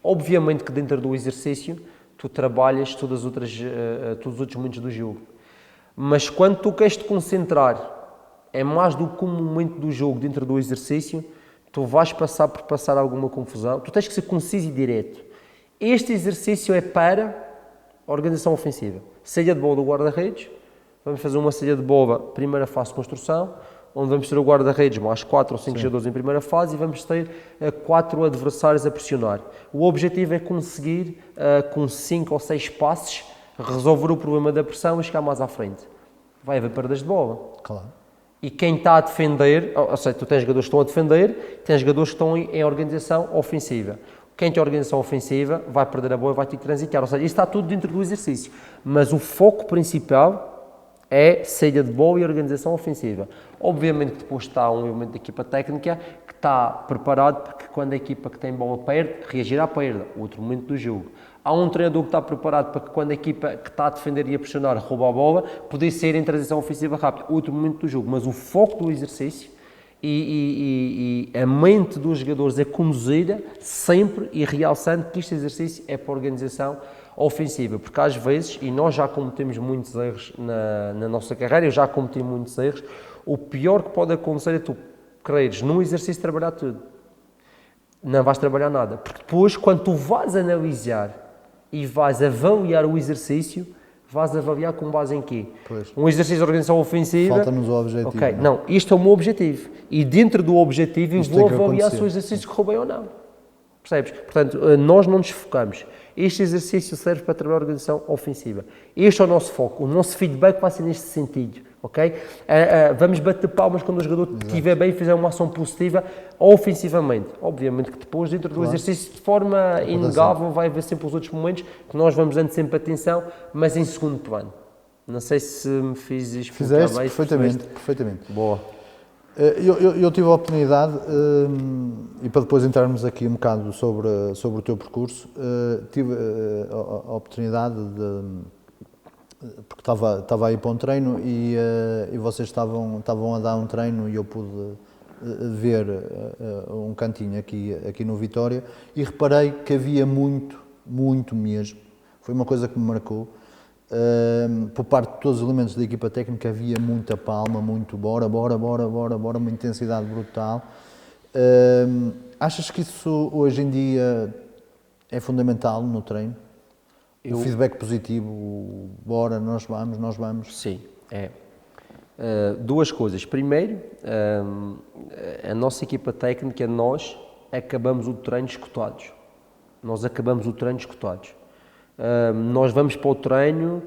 Obviamente que dentro do exercício tu trabalhas todos os outros momentos do jogo, mas quando tu queres te concentrar é mais do que um momento do jogo dentro do exercício, tu vais passar por passar alguma confusão, tu tens que ser conciso e direto. Este exercício é para a organização ofensiva. Saída de bola do guarda-redes, vamos fazer uma saída de bola, primeira fase de construção, onde vamos ter o guarda-redes mais 4 ou 5 jogadores em primeira fase e vamos ter 4 adversários a pressionar. O objetivo é conseguir, com 5 ou 6 passes, resolver o problema da pressão e chegar mais à frente. Vai haver perdas de bola. Claro. E quem está a defender, ou seja, tu tens jogadores que estão a defender, tens jogadores que estão em organização ofensiva. Quem tem organização ofensiva vai perder a bola e vai ter que transitar. Ou seja, isso está tudo dentro do exercício. Mas o foco principal é saída de bola e organização ofensiva. Obviamente que depois está um elemento da equipa técnica que está preparado porque quando a equipa que tem bola perde, reagir à perda, outro momento do jogo. Há um treinador que está preparado para que quando a equipa que está a defender e a pressionar rouba a bola, poder sair em transição ofensiva rápida, outro momento do jogo. Mas o foco do exercício e a mente dos jogadores é conduzida sempre e realçando que este exercício é para a organização ofensiva, porque às vezes, e nós já cometemos muitos erros na nossa carreira, eu já cometi muitos erros, o pior que pode acontecer é tu quereres num exercício trabalhar tudo. Não vais trabalhar nada, porque depois quando tu vais analisar e vais avaliar o exercício, vais avaliar com base em quê? Pois. Um exercício de organização ofensiva... Falta-nos o objetivo. Ok, não, isto é o meu objetivo. E dentro do objetivo eu Isto vou tem que avaliar acontecer. se o exercício correu bem ou não. Percebes? Portanto, nós não nos focamos. Este exercício serve para trabalhar a organização ofensiva. Este é o nosso foco. O nosso feedback vai ser neste sentido. Ok? Vamos bater palmas quando o jogador estiver bem e fizer uma ação positiva ofensivamente. Obviamente que depois, dentro do exercício, de forma inegável, vai haver sempre os outros momentos que nós vamos dando sempre atenção, mas em segundo plano. Não sei se me fiz explicar Fizeste bem. perfeitamente, percebeste? perfeitamente. Boa. Eu tive a oportunidade, e para depois entrarmos aqui um bocado sobre o teu percurso, tive a oportunidade porque estava aí para um treino e vocês estavam a dar um treino e eu pude ver um cantinho aqui no Vitória e reparei que havia muito mesmo. Foi uma coisa que me marcou. Por parte de todos os elementos da equipa técnica havia muita palma, muito bora, uma intensidade brutal. Achas que isso hoje em dia é fundamental no treino? O feedback positivo, bora, nós vamos. Sim, é. Duas coisas. Primeiro, a nossa equipa técnica, nós, acabamos o treino esgotados. Nós acabamos o treino esgotados. Nós vamos para o treino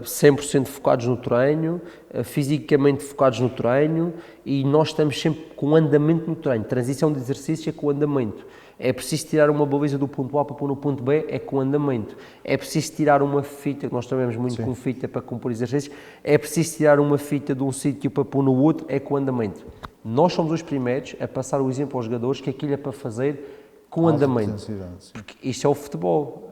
100% focados no treino, fisicamente focados no treino, e nós estamos sempre com andamento no treino. Transição de exercício é com andamento. É preciso tirar uma baliza do ponto A para pôr no ponto B, é com andamento. É preciso tirar uma fita, que nós trabalhamos muito com fita para compor exercícios, é preciso tirar uma fita de um sítio para pôr no outro, é com andamento. Nós somos os primeiros a passar o exemplo aos jogadores que aquilo é para fazer com andamento. Porque isto é o futebol.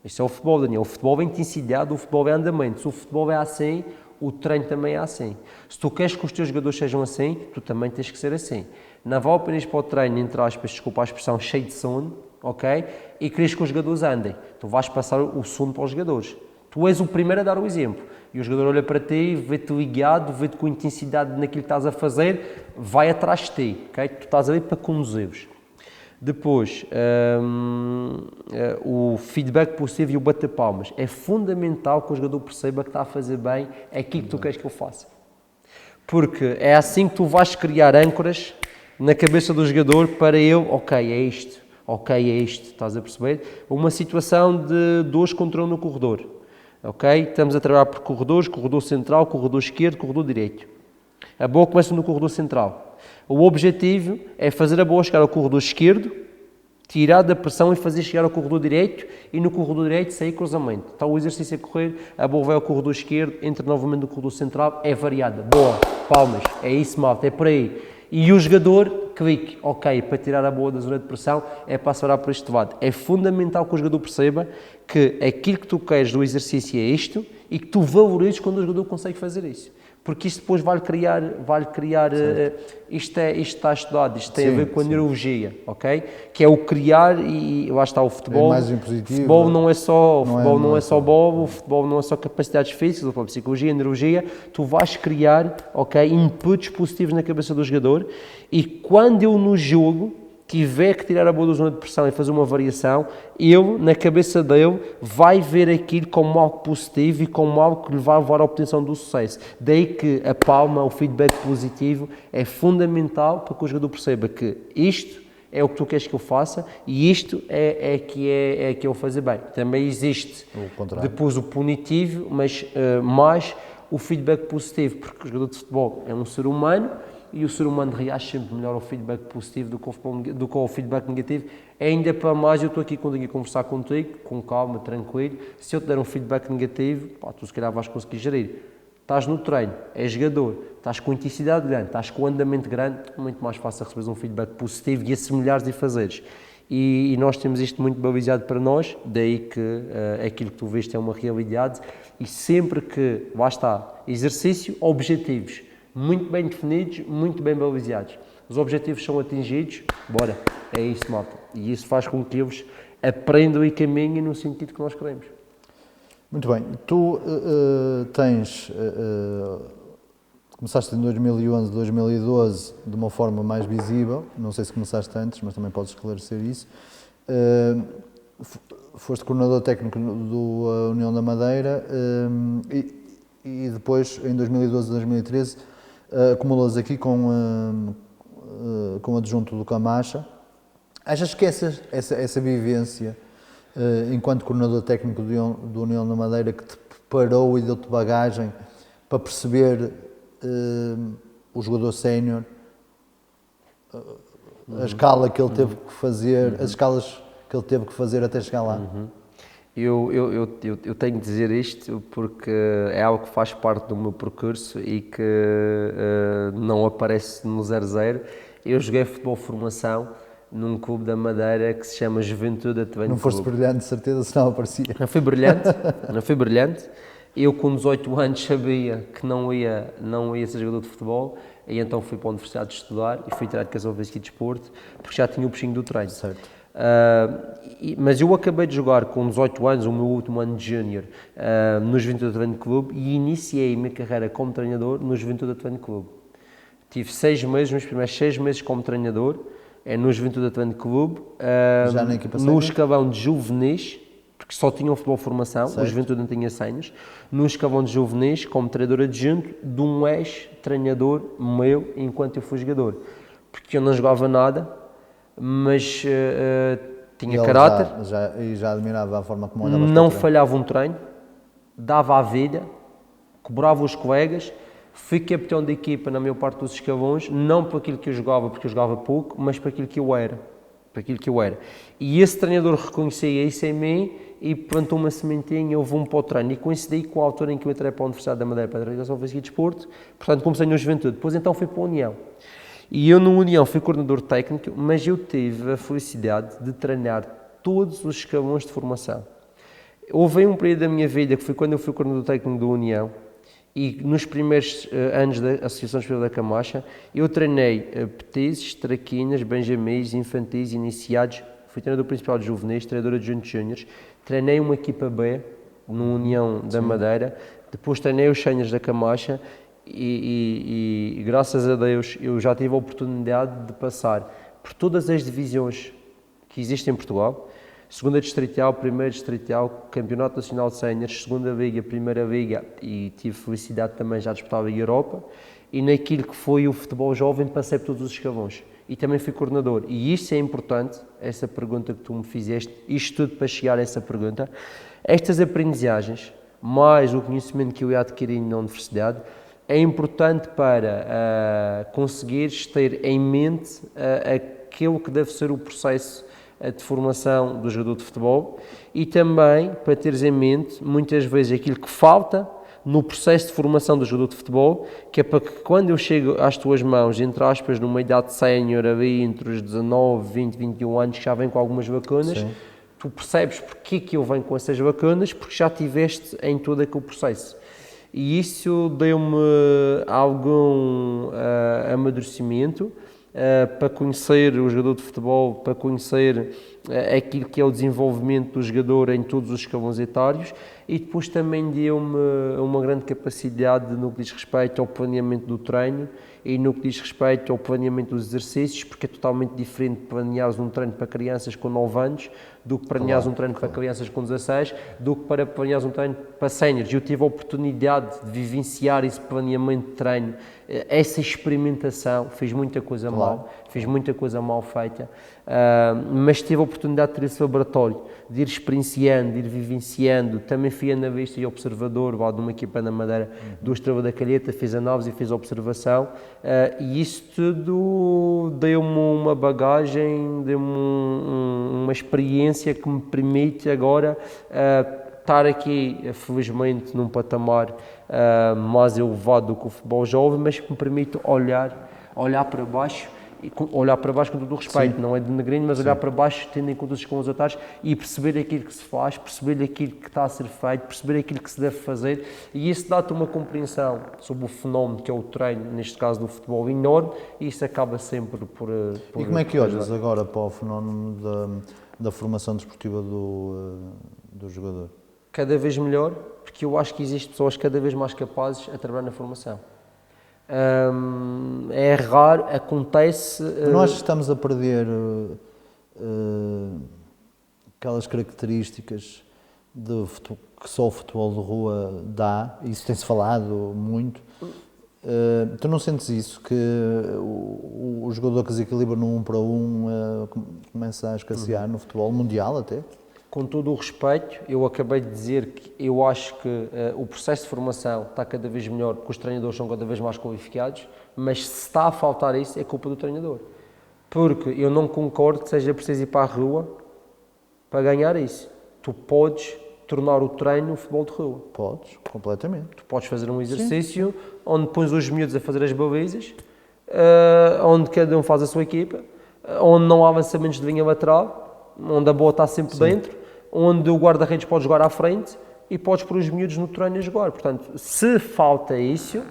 Isto é o futebol, Daniel. O futebol é intensidade, o futebol é andamento. Se o futebol é assim, o treino também é assim. Se tu queres que os teus jogadores sejam assim, tu também tens que ser assim. Não vale apenas para o treino, entre aspas, desculpa a expressão, cheio de sono, ok? E queres que os jogadores andem. Tu vais passar o sono para os jogadores. Tu és o primeiro a dar o exemplo. E o jogador olha para ti, vê-te ligado, vê-te com intensidade naquilo que estás a fazer, vai atrás de ti, ok? Tu estás ali para conduzir-os. Depois, o feedback positivo e o bater palmas. É fundamental que o jogador perceba que está a fazer bem aquilo que tu queres que ele faça. Porque é assim que tu vais criar âncoras na cabeça do jogador para ele, ok, é isto, estás a perceber? Uma situação de 2 contra 1 no corredor, ok? Estamos a trabalhar por corredores, corredor central, corredor esquerdo, corredor direito. A bola começa no corredor central. O objetivo é fazer a bola chegar ao corredor esquerdo, tirar da pressão e fazer chegar ao corredor direito, e no corredor direito sair cruzamento. Está o exercício a correr, a bola vai ao corredor esquerdo, entra novamente no corredor central, é variada. Boa, palmas, é isso, malta, é por aí. E o jogador, clique, ok, para tirar a bola da zona de pressão é para acelerar para este lado. É fundamental que o jogador perceba que aquilo que tu queres do exercício é isto e que tu valorizes quando o jogador consegue fazer isso. Porque isto depois vai criar isto está estudado, isto tem a ver com a neurologia, ok? Que é o criar, e lá está o futebol. É mais impositivo. O futebol não é só bola, o futebol não é só capacidades físicas, a psicologia, a neurologia. Tu vais criar, ok, inputs positivos na cabeça do jogador, e quando eu no jogo tiver que tirar a bola da zona de pressão e fazer uma variação, ele, na cabeça dele, vai ver aquilo como algo positivo e como algo que lhe vai levar à obtenção do sucesso. Daí que a palma, o feedback positivo, é fundamental para que o jogador perceba que isto é o que tu queres que eu faça e isto é que eu fazer bem. Também existe depois o punitivo, mas mais o feedback positivo, porque o jogador de futebol é um ser humano, e o ser humano reage sempre melhor ao feedback positivo do que ao feedback negativo. Ainda para mais, eu estou aqui a conversar contigo, com calma, tranquilo. Se eu te der um feedback negativo, tu se calhar vais conseguir gerir. Estás no treino, és jogador, estás com intensidade grande, estás com andamento grande, é muito mais fácil receberes um feedback positivo e assimilares e fazeres. E nós temos isto muito balizado para nós, daí que aquilo que tu vês é uma realidade, e sempre que, lá está, exercício, objetivos, muito bem definidos, muito bem balizados. Os objetivos são atingidos, bora, é isso, malta. E isso faz com que eles aprendam e caminhem no sentido que nós queremos. Muito bem. Tu começaste em 2011, 2012 de uma forma mais visível, não sei se começaste antes, mas também podes esclarecer isso. Foste coordenador técnico do União da Madeira e depois, em 2012 e 2013, acumulas aqui com adjunto do Camacha. Achas que essa vivência, enquanto coordenador técnico do União da Madeira, que te preparou e deu-te bagagem para perceber o jogador sénior, a escala que ele teve que fazer, as escalas que ele teve que fazer até chegar lá? Eu tenho de dizer isto porque é algo que faz parte do meu percurso e que não aparece no 0-0. Eu joguei futebol formação num clube da Madeira que se chama Juventude Atlético Clube. Não foste brilhante, de certeza, se não aparecia. Não fui brilhante. Eu com 18 anos sabia que não ia ser jogador de futebol, e então fui para a universidade estudar e fui tirar educação física e desporto, porque já tinha o bichinho do treino. Certo. Mas eu acabei de jogar com 18 anos, o meu último ano de júnior, no Juventude Atlético Clube, e iniciei a minha carreira como treinador no Juventude Atlético Clube. Tive 6 meses, nos primeiros 6 meses como treinador, no Juventude Atlético Clube, já na equipa no escalão de juvenis, porque só tinham futebol formação, certo. O Juventude não tinha séniores, no escalão de juvenis, como treinador adjunto de um ex-treinador meu enquanto eu fui jogador, porque eu não jogava nada. mas tinha Ele caráter, já admirava a forma como olhava para o não treino. falhava um treino, dava a vida, cobrava os colegas. Fui capitão da equipa na maior parte dos escalões, não para aquilo que eu jogava, porque eu jogava pouco, mas para aquilo que eu era. E esse treinador reconhecia isso em mim e plantou uma sementinha, eu vou-me para o treino. E coincidi com a altura em que eu entrei para a Universidade da Madeira para a Realização Física e Desporto, portanto comecei na Juventude. Depois então fui para a União. E eu na União fui coordenador técnico, mas eu tive a felicidade de treinar todos os escalões de formação. Houve um período da minha vida que foi quando eu fui coordenador técnico da União, e nos primeiros anos da Associação Esportiva da Camacha, eu treinei petizes, traquinas, benjamins, infantis, iniciados, fui treinador principal de juvenis, treinador adjunto de júniores, treinei uma equipa B, no União da Madeira, depois treinei os séniores da Camacha e graças a Deus eu já tive a oportunidade de passar por todas as divisões que existem em Portugal, segunda distrital, primeira distrital, campeonato nacional de séniores, segunda liga, primeira liga e tive felicidade também já disputar a Liga Europa e naquilo que foi o futebol jovem passei por todos os escalões e também fui coordenador e isto é importante, essa pergunta que tu me fizeste, isto tudo para chegar a essa pergunta, estas aprendizagens, mais o conhecimento que eu ia adquirindo na universidade, é importante para conseguires ter em mente aquilo que deve ser o processo de formação do jogador de futebol e também para teres em mente muitas vezes aquilo que falta no processo de formação do jogador de futebol, que é para que quando eu chego às tuas mãos, entre aspas, numa idade sénior ali entre os 19, 20, 21 anos, que já vem com algumas lacunas, Sim. tu percebes porque que eu venho com essas lacunas, porque já tiveste em todo aquele processo. E isso deu-me algum amadurecimento para conhecer o jogador de futebol, para conhecer aquilo que é o desenvolvimento do jogador em todos os escalões etários e depois também deu-me uma grande capacidade no que diz respeito ao planeamento do treino e no que diz respeito ao planeamento dos exercícios, porque é totalmente diferente planeares um treino para crianças com 9 anos do que planeares um treino para crianças com 16, do que para planeares um treino para séniores. Eu tive a oportunidade de vivenciar esse planeamento de treino, essa experimentação, fiz muita coisa mal feita, mas tive a oportunidade de ter esse laboratório, de ir experienciando, de ir vivenciando. Também fui analista e observador lá de uma equipa na Madeira do Estrela da Calheta, fiz análise e fiz observação, e isso tudo deu-me uma bagagem, deu-me uma experiência que me permite agora estar aqui, felizmente, num patamar mais elevado do que o futebol jovem, mas que me permite olhar para baixo, e olhar para baixo com todo o respeito, Sim. não é denegrindo, mas Sim. olhar para baixo tendo em conta os escalões atrás e perceber aquilo que se faz, perceber aquilo que está a ser feito, perceber aquilo que se deve fazer e isso dá-te uma compreensão sobre o fenómeno que é o treino, neste caso do futebol, enorme e isso acaba sempre por E como é que olhas agora para o fenómeno da formação desportiva do jogador? Cada vez melhor, porque eu acho que existem pessoas cada vez mais capazes a trabalhar na formação. É raro, acontece... Não achas que estamos a perder aquelas características que só o futebol de rua dá? Isso tem-se falado muito. Tu não sentes isso, que o jogador que desequilibra no 1 para 1 começa a escassear no futebol mundial até? Com todo o respeito, eu acabei de dizer que eu acho que o processo de formação está cada vez melhor, porque os treinadores são cada vez mais qualificados, mas se está a faltar isso, é culpa do treinador. Porque eu não concordo que seja preciso ir para a rua para ganhar isso. Tu podes tornar o treino um futebol de rua. Podes, completamente. Tu podes fazer um exercício onde pões os miúdos a fazer as balizas, onde cada um faz a sua equipa, onde não há avançamentos de linha lateral, onde a bola está sempre dentro, onde o guarda-redes pode jogar à frente e podes pôr os miúdos no treino a jogar. Portanto, se falta isso...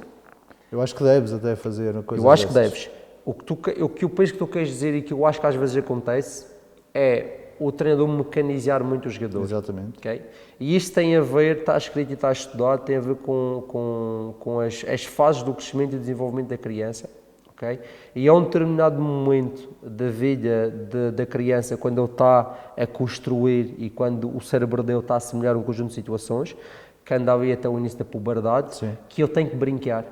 Eu acho que deves até fazer coisas Eu acho dessas. que deves. O que eu penso que tu queres dizer e que eu acho que às vezes acontece é o treinador mecanizar muito os jogadores. Exatamente. Okay? E isto tem a ver, está escrito e está estudado, tem a ver com as fases do crescimento e desenvolvimento da criança. Okay? E a um determinado momento da vida da criança, quando ele está a construir e quando o cérebro dele está a assimilar um conjunto de situações, que anda ali até o início da puberdade, Sim. que ele tem que brincar,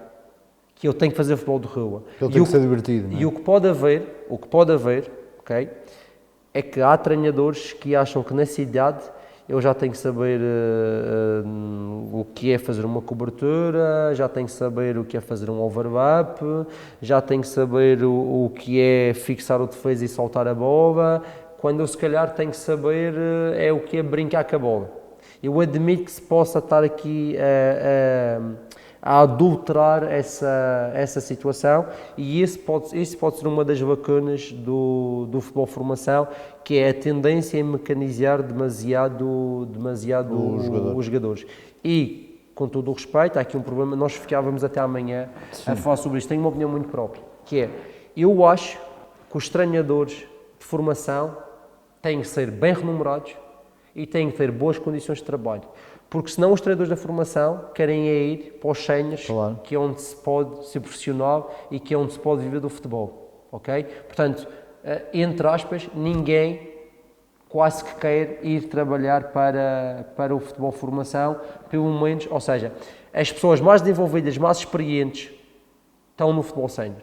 que ele tem que fazer futebol de rua. Ele tem que ser divertido, não é? E o que pode haver, ok? É que há treinadores que acham que nessa idade eu já tenho que saber o que é fazer uma cobertura, já tenho que saber o que é fazer um overlap, já tenho que saber o que é fixar o defesa e soltar a bola, quando eu se calhar tenho que saber o que é brincar com a bola. Eu admito que se possa estar aqui a adulterar essa situação, e isso pode ser uma das lacunas do futebol formação, que é a tendência em mecanizar demasiado os jogadores. E, com todo o respeito, há aqui um problema, nós ficávamos até amanhã a falar sobre isto. Tenho uma opinião muito própria, que é, eu acho que os treinadores de formação têm que ser bem remunerados e têm que ter boas condições de trabalho. Porque senão os treinadores da formação querem ir para os séniores, claro, que é onde se pode ser profissional e que é onde se pode viver do futebol, ok? Portanto, entre aspas, ninguém quase que quer ir trabalhar para o futebol formação, pelo menos, ou seja, as pessoas mais desenvolvidas, mais experientes, estão no futebol sénior.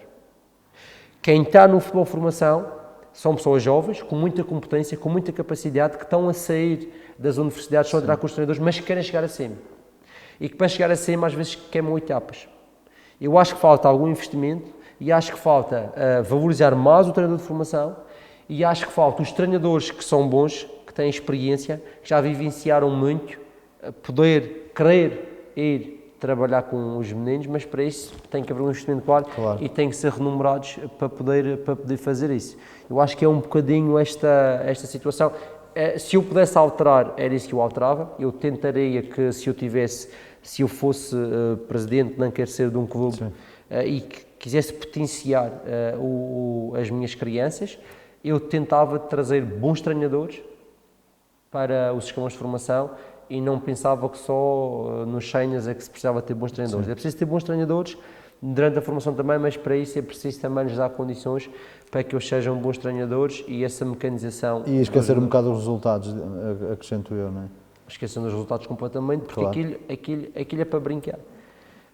Quem está no futebol formação são pessoas jovens, com muita competência, com muita capacidade, que estão a sair das universidades, estão a entrar com os treinadores, mas que querem chegar acima. E que para chegar acima, às vezes, queimam etapas. Eu acho que falta algum investimento e acho que falta valorizar mais o treinador de formação e acho que falta os treinadores que são bons, que têm experiência, que já vivenciaram muito, poder querer ir trabalhar com os meninos, mas para isso tem que haver um investimento claro. E tem que ser remunerados para poder fazer isso. Eu acho que é um bocadinho esta situação. Se eu pudesse alterar, era isso que eu alterava. Eu tentaria que, se eu fosse presidente, não quero ser de um clube, e que quisesse potenciar as minhas crianças, eu tentava trazer bons treinadores para os escalões de formação e não pensava que só nos séniores é que se precisava ter bons treinadores. É preciso ter bons treinadores durante a formação também, mas para isso é preciso também lhes dar condições para que eles sejam bons treinadores e essa mecanização... E esquecer um bocado os resultados, acrescento eu, não é? Esquecendo os resultados completamente, porque aquilo é para brincar.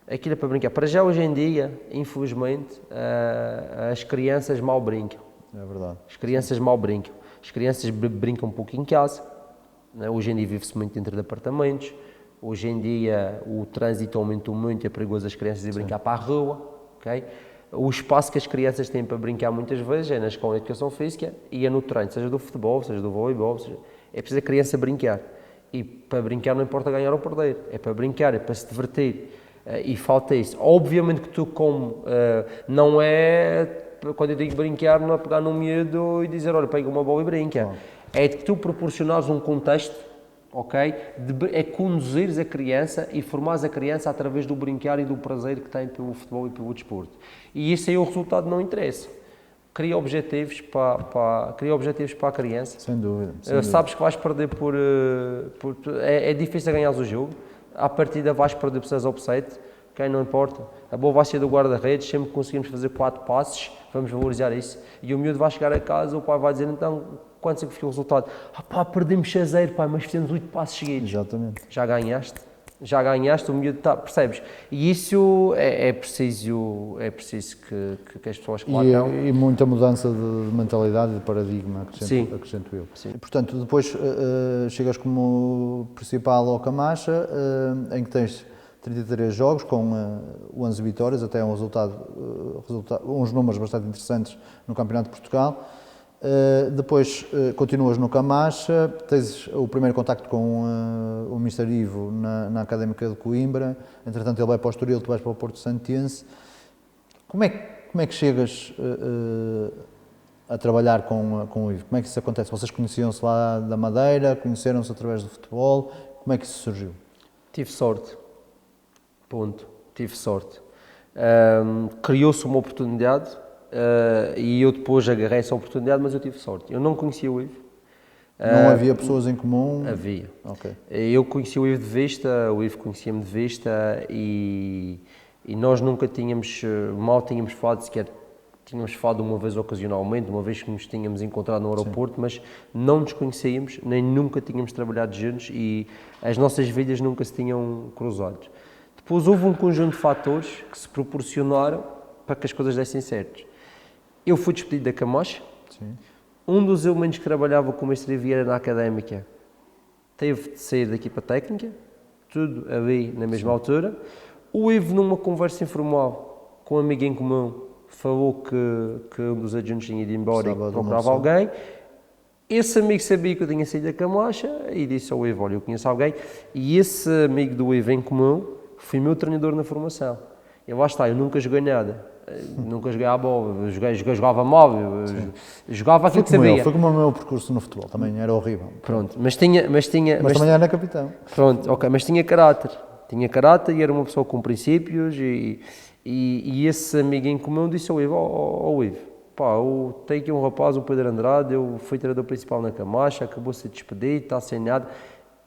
Aquilo é para brincar. Para já, hoje em dia, infelizmente, as crianças mal brincam. É verdade. As crianças mal brincam. As crianças brincam um pouco em casa. Hoje em dia vive-se muito dentro de apartamentos. Hoje em dia o trânsito aumentou muito, é perigoso as crianças irem brincar para a rua. Okay? O espaço que as crianças têm para brincar muitas vezes é na escola de educação física e é no treino, seja do futebol, seja do voleibol. É preciso a criança brincar. E para brincar não importa ganhar ou perder. É para brincar, é para se divertir. E falta isso. Obviamente que tu, como não é... Quando eu digo brincar, não é pegar no miúdo e dizer, olha, pega uma bola e brinca. Não. É de tu proporcionares um contexto, ok? É conduzires a criança e formares a criança através do brincar e do prazer que tem pelo futebol e pelo desporto. E isso aí o resultado não interessa. Cria objetivos para a criança. Sem dúvida. Sabes que vais perder é difícil ganhar o jogo. À partida vais perder por 6 ou por 7. Okay? Não importa. A bola vai ser do guarda-redes, sempre que conseguimos fazer 4 passes, vamos valorizar isso. E o miúdo vai chegar a casa, o pai vai dizer, então, quanto é que ficou o resultado? perdemos 6-0, pai, mas fizemos 8 passes seguidos. Exatamente. Já ganhaste, o miúdo está, percebes? E isso é preciso que as pessoas claream. E muita mudança de mentalidade, de paradigma, acrescento eu. Sim. E, portanto, depois chegas como principal ao Camacha, em que tens 33 jogos, com 11 vitórias, até uns números bastante interessantes no Campeonato de Portugal. Depois continuas no Camacha, tens o primeiro contacto com o Mr. Ivo na Académica de Coimbra, entretanto ele vai para o Estoril, tu vais para o Porto Santense. Como é que chegas a trabalhar com o Ivo? Como é que isso acontece? Vocês conheciam-se lá da Madeira, conheceram-se através do futebol, como é que isso surgiu? Tive sorte. Ponto. Tive sorte. Criou-se uma oportunidade e eu depois agarrei essa oportunidade, mas eu tive sorte. Eu não conhecia o Ivo. Não havia pessoas em comum? Havia. Okay. Eu conhecia o Ivo de vista, o Ivo conhecia-me de vista e nós nunca tínhamos falado sequer. Tínhamos falado uma vez ocasionalmente, uma vez que nos tínhamos encontrado no aeroporto, sim, mas não nos conhecíamos, nem nunca tínhamos trabalhado juntos e as nossas vidas nunca se tinham cruzado. Depois houve um conjunto de fatores que se proporcionaram para que as coisas dessem certo. Eu fui despedido da Camacha, sim, Um dos elementos que trabalhava com o Mestre Vieira na Académica teve de sair da equipa técnica, tudo ali na mesma altura. O Ivo, numa conversa informal com um amigo em comum, falou que um dos adjuntos tinha ido embora e que procurava alguém. Esse amigo sabia que eu tinha saído da Camacha e disse ao Ivo, olha, eu conheço alguém. E esse amigo do Ivo em comum foi meu treinador na formação. E lá está, eu nunca joguei nada. Nunca joguei à bola, jogava móvel, jogava aquilo que sabia. Foi como o meu percurso no futebol, também era horrível. Pronto, mas também era capitão. Pronto, ok, mas tinha caráter e era uma pessoa com princípios e esse amigo em comum disse ao Ivo, ao Ivo, pá, eu tenho aqui um rapaz, o Pedro Andrade, eu fui treinador principal na Camacha, acabou de ser despedido, está sem nada.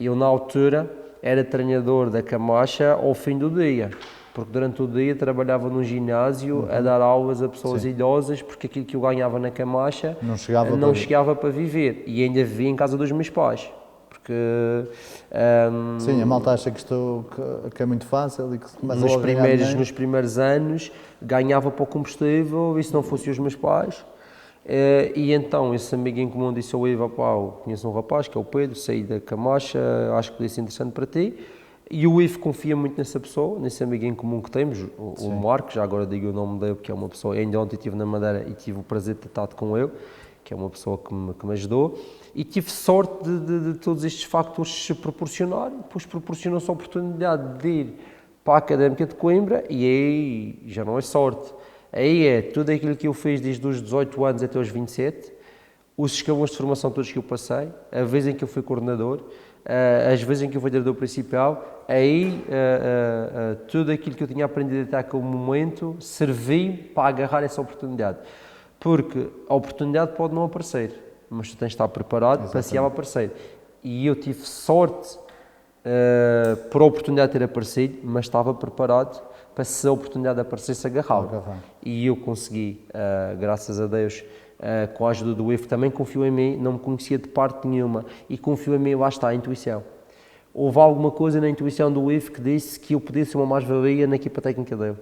Eu na altura era treinador da Camacha ao fim do dia. Porque durante o dia trabalhava num ginásio a dar aulas a pessoas idosas, porque aquilo que eu ganhava na Camacha não chegava para viver. E ainda vivia em casa dos meus pais. Porque... sim, a malta acha que isto que é muito fácil e que começa nos primeiros anos ganhava para o combustível e se não fossem os meus pais. E então esse amigo em comum disse ao Ivo, pá, eu conheço um rapaz que é o Pedro, saí da Camacha, acho que podia ser interessante para ti. E o Ivo confia muito nessa pessoa, nesse amigo em comum que temos, o Marco, já agora digo o nome dele, porque é uma pessoa, ainda ontem estive na Madeira e tive o prazer de ter estado com ele, que é uma pessoa que me ajudou, e tive sorte de todos estes factores se proporcionarem, depois proporcionou-se a oportunidade de ir para a Académica de Coimbra, e aí já não é sorte, aí é tudo aquilo que eu fiz desde os 18 anos até os 27, os escalões de formação todos que eu passei, a vez em que eu fui coordenador, as vezes em que eu fui treinador principal, aí tudo aquilo que eu tinha aprendido até aquele momento serviu para agarrar essa oportunidade. Porque a oportunidade pode não aparecer, mas tu tens de estar preparado para se ela aparecer. E eu tive sorte por a oportunidade ter aparecido, mas estava preparado para se a oportunidade aparecesse agarrá-la. E eu consegui, graças a Deus, com a ajuda do Ivo, também confiou em mim, não me conhecia de parte nenhuma e confiou em mim, lá está, a intuição. Houve alguma coisa na intuição do Ivo que disse que eu podia ser uma mais-valia na equipa técnica dele.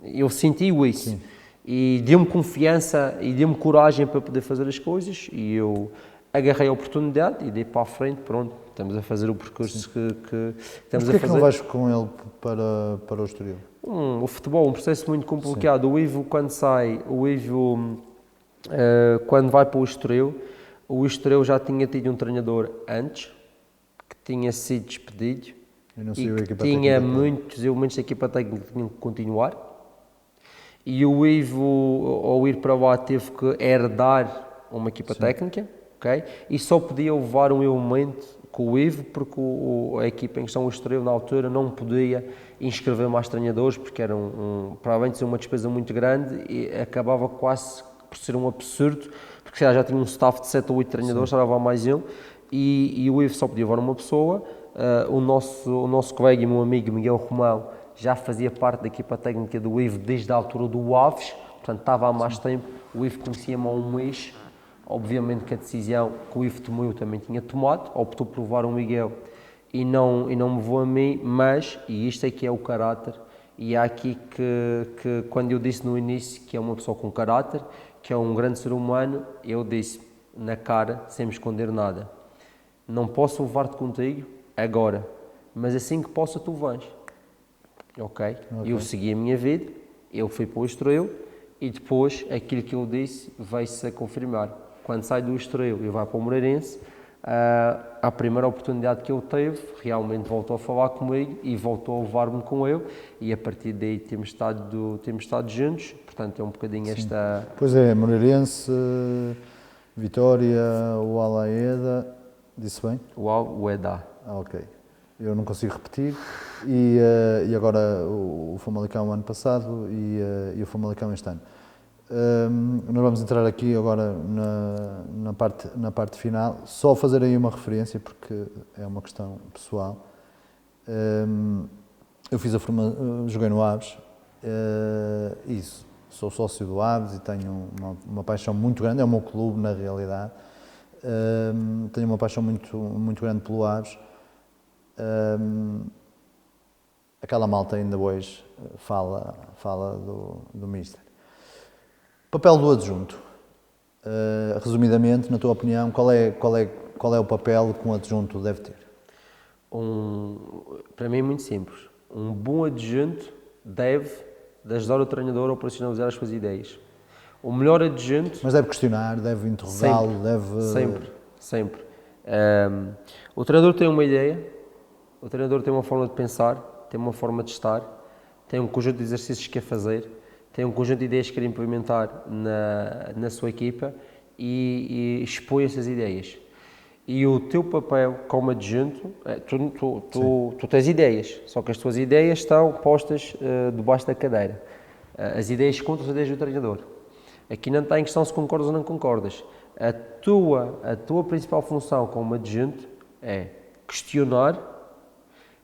Eu senti isso. Sim. E deu-me confiança e deu-me coragem para poder fazer as coisas e eu agarrei a oportunidade e dei para a frente, pronto, estamos a fazer o percurso que estamos a fazer. Mas porquê que não vais com ele para o Estoril? O futebol é um processo muito complicado. Sim. O Ivo, quando sai, quando vai para o Estoril já tinha tido um treinador antes, que tinha sido despedido e que tinha muitos elementos da equipa técnica que tinham que continuar. E o Ivo, ao ir para lá, teve que herdar uma equipa técnica, okay? E só podia levar um elemento com o Ivo, porque a equipa em questão, o Estoril, na altura, não podia inscrever mais treinadores, porque era para além de ser uma despesa muito grande, e acabava quase por ser um absurdo, porque já tinha um staff de 7 ou 8 treinadores, estava lá mais um, e o Ivo só podia levar uma pessoa. O nosso colega e meu amigo Miguel Romão já fazia parte da equipa técnica do Ivo desde a altura do Aves, portanto estava há mais tempo. O Ivo conhecia-me há um mês, obviamente que a decisão que o Ivo tomou eu também tinha tomado, optou por levar o Miguel e não me levou a mim, mas, e isto é que é o caráter, e é aqui que quando eu disse no início que é uma pessoa com caráter, que é um grande ser humano, eu disse na cara, sem me esconder nada, não posso levar-te contigo agora, mas assim que possa tu vais. Ok? Eu segui a minha vida, eu fui para o Estoril e depois aquilo que eu disse veio-se a confirmar. Quando sai do Estoril e vai para o Moreirense, a primeira oportunidade que ele teve, realmente voltou a falar comigo e voltou a levar-me com ele e a partir daí temos estado juntos, portanto é um bocadinho esta... Pois é, Moreirense, Vitória, o Alaeda, disse bem? O Ueda. Ok. Eu não consigo repetir, e agora o Famalicão ano passado e o Famalicão este ano. Nós vamos entrar aqui agora na parte final, só fazer aí uma referência, porque é uma questão pessoal. Eu joguei no Aves, isso, sou sócio do Aves e tenho uma paixão muito grande, é o meu clube na realidade, tenho uma paixão muito, muito grande pelo Aves. Aquela malta ainda hoje fala do Mister. Papel do adjunto. resumidamente, na tua opinião, qual é o papel que um adjunto deve ter? Para mim é muito simples. Um bom adjunto deve ajudar o treinador a operacionalizar as suas ideias. O melhor adjunto... Mas deve questionar, deve interrogá-lo, Sempre. O treinador tem uma ideia, o treinador tem uma forma de pensar, tem uma forma de estar, tem um conjunto de exercícios que quer fazer, tem um conjunto de ideias que quer implementar na sua equipa e expõe essas ideias. E o teu papel como adjunto, tu tens ideias, só que as tuas ideias estão postas debaixo da cadeira. As ideias contam as ideias do treinador. Aqui não está em questão se concordas ou não concordas. A tua principal função como adjunto é questionar,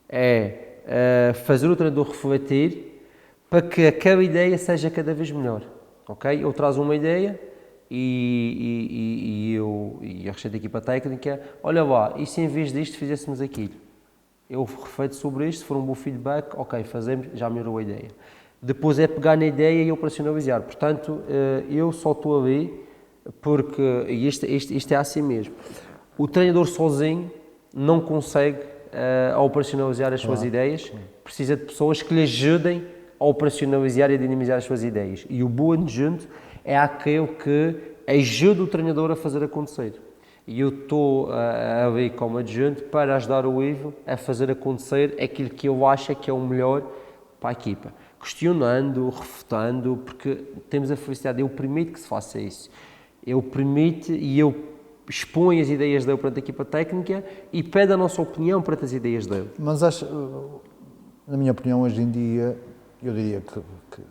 é fazer o treinador refletir para que aquela ideia seja cada vez melhor. Ok? Eu trazo uma ideia e a restante equipa técnica, olha lá, e se em vez disto fizéssemos aquilo? Eu reflito sobre isto, se for um bom feedback, ok, fazemos, já melhorou a ideia. Depois é pegar na ideia e operacionalizar. Portanto, eu só estou ali porque, isto é assim mesmo, o treinador sozinho não consegue operacionalizar as suas ideias, precisa de pessoas que lhe ajudem a operacionalizar e a dinamizar as suas ideias. E o bom adjunto é aquele que ajuda o treinador a fazer acontecer. E eu estou ali como adjunto para ajudar o Ivo a fazer acontecer aquilo que eu acho que é o melhor para a equipa. Questionando, refutando, porque temos a felicidade, eu permito que se faça isso. Eu permito e eu exponho as ideias dele perante a equipa técnica e pedo a nossa opinião perante as ideias dele. Mas acho, na minha opinião, hoje em dia, eu diria que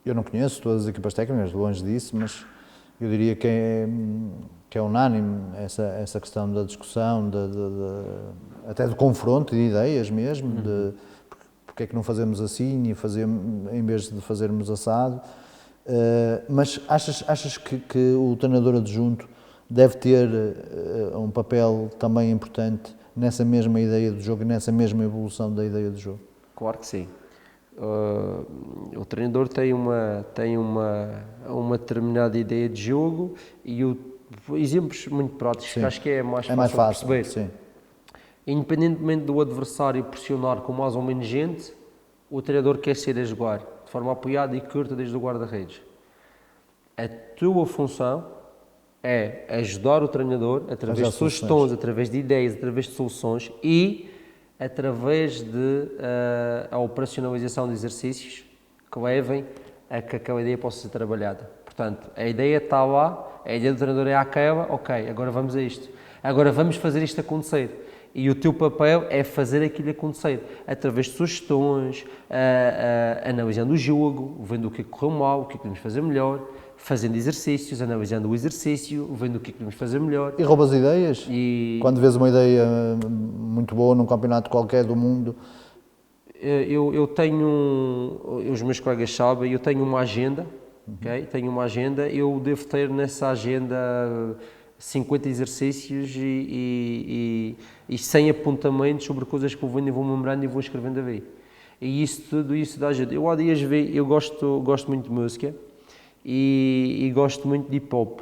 eu não conheço todas as equipas técnicas, longe disso, mas eu diria que é unânime essa questão da discussão, até do confronto de ideias mesmo, de porque é que não fazemos assim em vez de fazermos assado. Mas achas que o treinador adjunto deve ter um papel também importante nessa mesma ideia do jogo e nessa mesma evolução da ideia do jogo? Claro que sim. O treinador tem uma determinada ideia de jogo e exemplos muito práticos, que acho que é mais fácil de perceber. Sim. Independentemente do adversário pressionar com mais ou menos gente, o treinador quer sair a jogar de forma apoiada e curta desde o guarda-redes. A tua função é ajudar o treinador através de sugestões, através de ideias, através de soluções e através de a operacionalização de exercícios que levem a que aquela ideia possa ser trabalhada. Portanto, a ideia está lá, a ideia do treinador é aquela, ok, agora vamos a isto. Agora vamos fazer isto acontecer. E o teu papel é fazer aquilo acontecer, através de sugestões, analisando o jogo, vendo o que correu mal, o que podemos fazer melhor, fazendo exercícios, analisando o exercício, vendo o que podemos fazer melhor. E roubas ideias? Quando vês uma ideia muito boa num campeonato qualquer do mundo? Eu tenho, os meus colegas sabem, eu tenho uma agenda, ok? Tenho uma agenda, eu devo ter nessa agenda 50 exercícios e 100 apontamentos sobre coisas que eu vou memorando e vou escrevendo a ver. E tudo isso dá ajuda. Eu há dias eu gosto muito de música e gosto muito de hip hop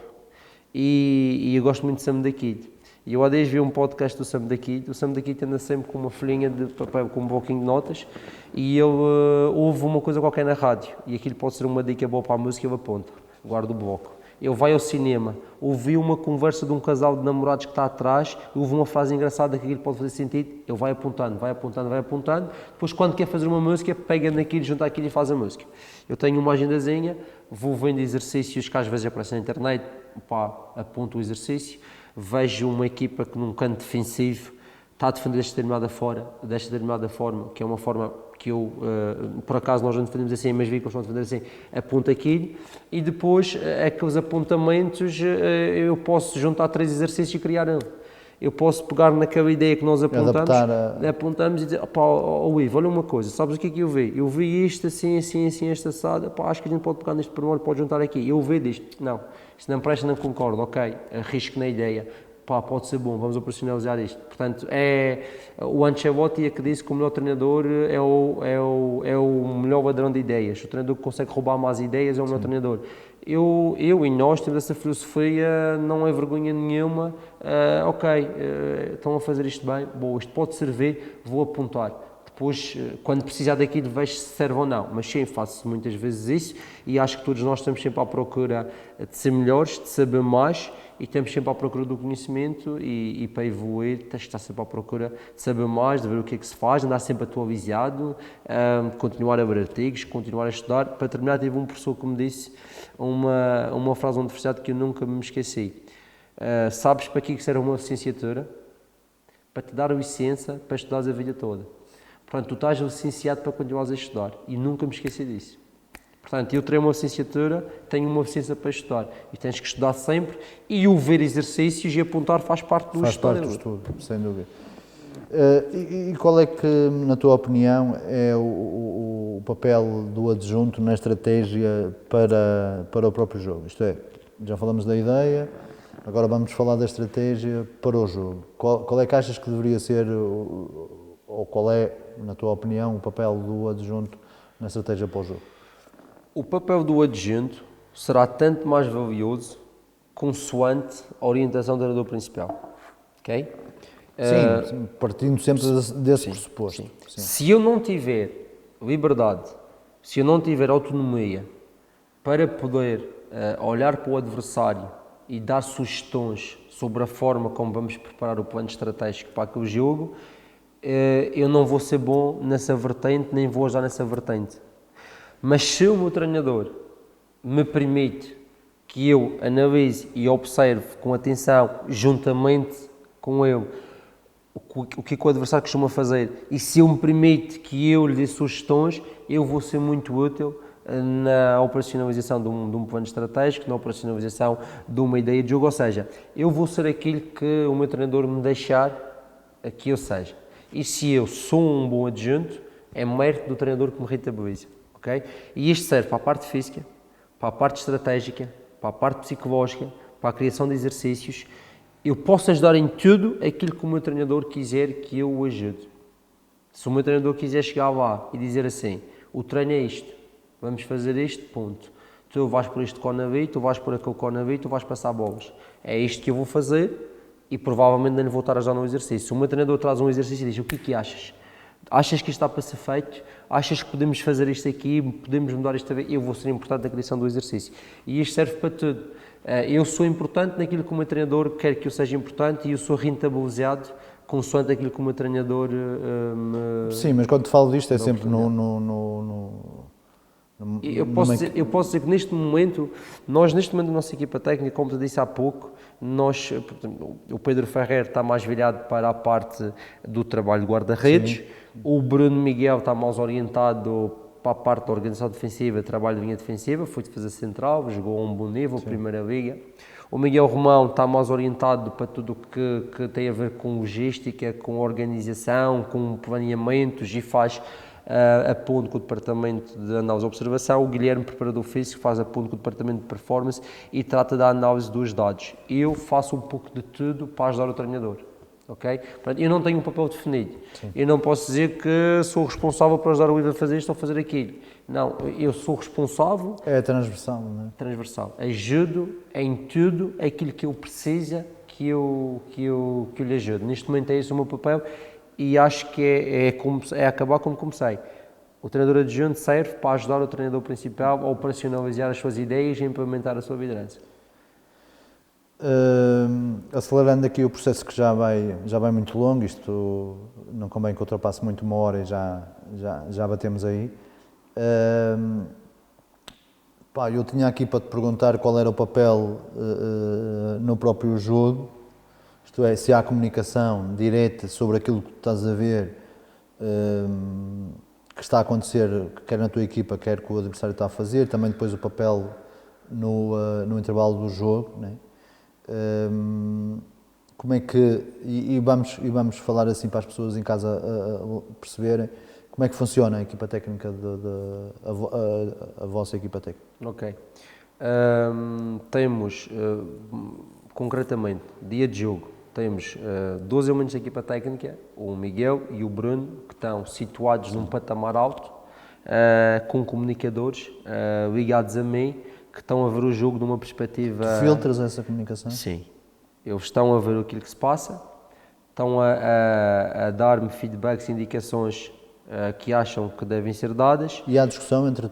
e eu gosto muito de Sam da Kid. E eu há dias vi um podcast do Sam da Kid. O Sam da Kid anda sempre com uma folhinha de papel com um bloquinho de notas e ele ouve uma coisa qualquer na rádio e aquilo pode ser uma dica boa para a música, ele aponta, guarda o bloco. Ele vai ao cinema, ouviu uma conversa de um casal de namorados que está atrás, ouve uma frase engraçada que aquilo pode fazer sentido, ele vai apontando, depois quando quer fazer uma música, pega naquilo, junta aquilo e faz a música. Eu tenho uma agendazinha, vou vendo exercícios que às vezes aparecem na internet, aponto o exercício, vejo uma equipa que num canto defensivo está a defender desta determinada forma, que é uma forma que eu, por acaso nós não defendemos assim, mas vi que eles estão a defender assim, aponto aquilo e depois aqueles apontamentos eu posso juntar 3 exercícios e criar um. Eu posso pegar naquela ideia que nós apontamos e dizer, Ivo, olha uma coisa, sabes o que é que eu vi? Eu vi isto assim, esta assada, acho que a gente pode pegar neste pormenor, pode juntar aqui. Eu vi disto, não, isto não presta, não concordo, ok, arrisco na ideia. Pode ser bom, vamos operacionalizar isto. Portanto, o Ancelotti que disse que o melhor treinador é o melhor ladrão de ideias. O treinador que consegue roubar mais ideias é o melhor treinador. eu e nós temos essa filosofia, não é vergonha nenhuma, estão a fazer isto bem, bom, isto pode servir, vou apontar. Depois, quando precisar daquilo, vejo se serve ou não. Mas sim, faço muitas vezes isso e acho que todos nós estamos sempre à procura de ser melhores, de saber mais e estamos sempre à procura do conhecimento e para evoluir tens que estar sempre à procura de saber mais, de ver o que é que se faz, de andar sempre atualizado, de continuar a ver artigos, continuar a estudar. Para terminar, tive um professor que me disse uma frase na universidade que eu nunca me esqueci. Sabes para que serve uma licenciatura? Para te dar a licença para estudares a vida toda. Portanto, tu estás licenciado para continuares a estudar e nunca me esqueci disso. Portanto, eu terei uma licenciatura, tenho uma licença para estudar e tens que estudar sempre e o ver exercícios e apontar faz parte do estudo. Faz parte do estudo, sem dúvida. E qual é que, na tua opinião, é o papel do adjunto na estratégia para o próprio jogo? Isto é, já falamos da ideia, agora vamos falar da estratégia para o jogo. Qual é que achas que deveria ser, ou qual é, na tua opinião, o papel do adjunto na estratégia para o jogo? O papel do adjunto será tanto mais valioso consoante a orientação do treinador principal. Ok? Sim, partindo sempre desse pressuposto. Sim. Sim. Se eu não tiver liberdade, se eu não tiver autonomia para poder olhar para o adversário e dar sugestões sobre a forma como vamos preparar o plano estratégico para aquele jogo, eu não vou ser bom nessa vertente, nem vou ajudar nessa vertente. Mas se o meu treinador me permite que eu analise e observe com atenção, juntamente com ele, o que o adversário costuma fazer, e se ele me permite que eu lhe dê sugestões, eu vou ser muito útil na operacionalização de um plano estratégico, na operacionalização de uma ideia de jogo, ou seja, eu vou ser aquilo que o meu treinador me deixar que eu seja. E se eu sou um bom adjunto, é mérito do treinador que me rentabiliza. Okay? E isto serve para a parte física, para a parte estratégica, para a parte psicológica, para a criação de exercícios. Eu posso ajudar em tudo aquilo que o meu treinador quiser que eu o ajude. Se o meu treinador quiser chegar lá e dizer assim, o treino é isto, vamos fazer isto, ponto. Tu vais por este conavi, tu vais por aquele conavi, tu vais passar bolas. É isto que eu vou fazer e provavelmente não lhe vou estar a ajudar no exercício. Se o meu treinador traz um exercício e diz, o que achas? Achas que isto está para ser feito? Achas que podemos fazer isto aqui? Podemos mudar isto? Eu vou ser importante na criação do exercício. E isto serve para tudo. Eu sou importante naquilo que o meu treinador quer que eu seja importante e eu sou rentabilizado consoante aquilo que o meu treinador me... Sim, mas quando te falo disto é sempre Eu posso dizer que neste momento da nossa equipa técnica, como te disse há pouco, o Pedro Ferrer está mais virado para a parte do trabalho de guarda-redes, o Bruno Miguel está mais orientado para a parte da organização defensiva, trabalho de linha defensiva, foi defesa central, jogou a um bom nível, Primeira Liga. O Miguel Romão está mais orientado para tudo o que tem a ver com logística, com organização, com planeamentos e faz a ponto com o departamento de análise e observação. O Guilherme, preparador físico, faz a ponto com o departamento de performance e trata da análise dos dados. Eu faço um pouco de tudo para ajudar o treinador. Okay? Portanto, eu não tenho um papel definido. Sim. Eu não posso dizer que sou responsável por ajudar o Ivo a fazer isto ou fazer aquilo. Não, eu sou responsável. É transversal, não é? Transversal. Ajudo em tudo aquilo que eu precisa que eu lhe ajude. Neste momento é esse o meu papel e acho que é acabar como comecei. O treinador adjunto serve para ajudar o treinador principal a operacionalizar as suas ideias e implementar a sua liderança. Acelerando aqui o processo que já vai muito longo, isto não convém que ultrapasse muito uma hora e já batemos aí. Eu tinha aqui para te perguntar qual era o papel no próprio jogo, isto é, se há comunicação direta sobre aquilo que estás a ver que está a acontecer, quer na tua equipa, quer que o adversário está a fazer, também depois o papel no intervalo do jogo, né? Como é que, e vamos falar assim para as pessoas em casa perceberem como é que funciona a equipa técnica, a vossa equipa técnica. Ok. Temos, concretamente, dia de jogo, temos 12 elementos da equipa técnica, o Miguel e o Bruno, que estão situados num patamar alto, com comunicadores ligados a mim, que estão a ver o jogo de uma perspectiva... Filtras essa comunicação? Sim. Eles estão a ver aquilo que se passa, estão a dar-me feedbacks, indicações que acham que devem ser dadas. E há discussão entre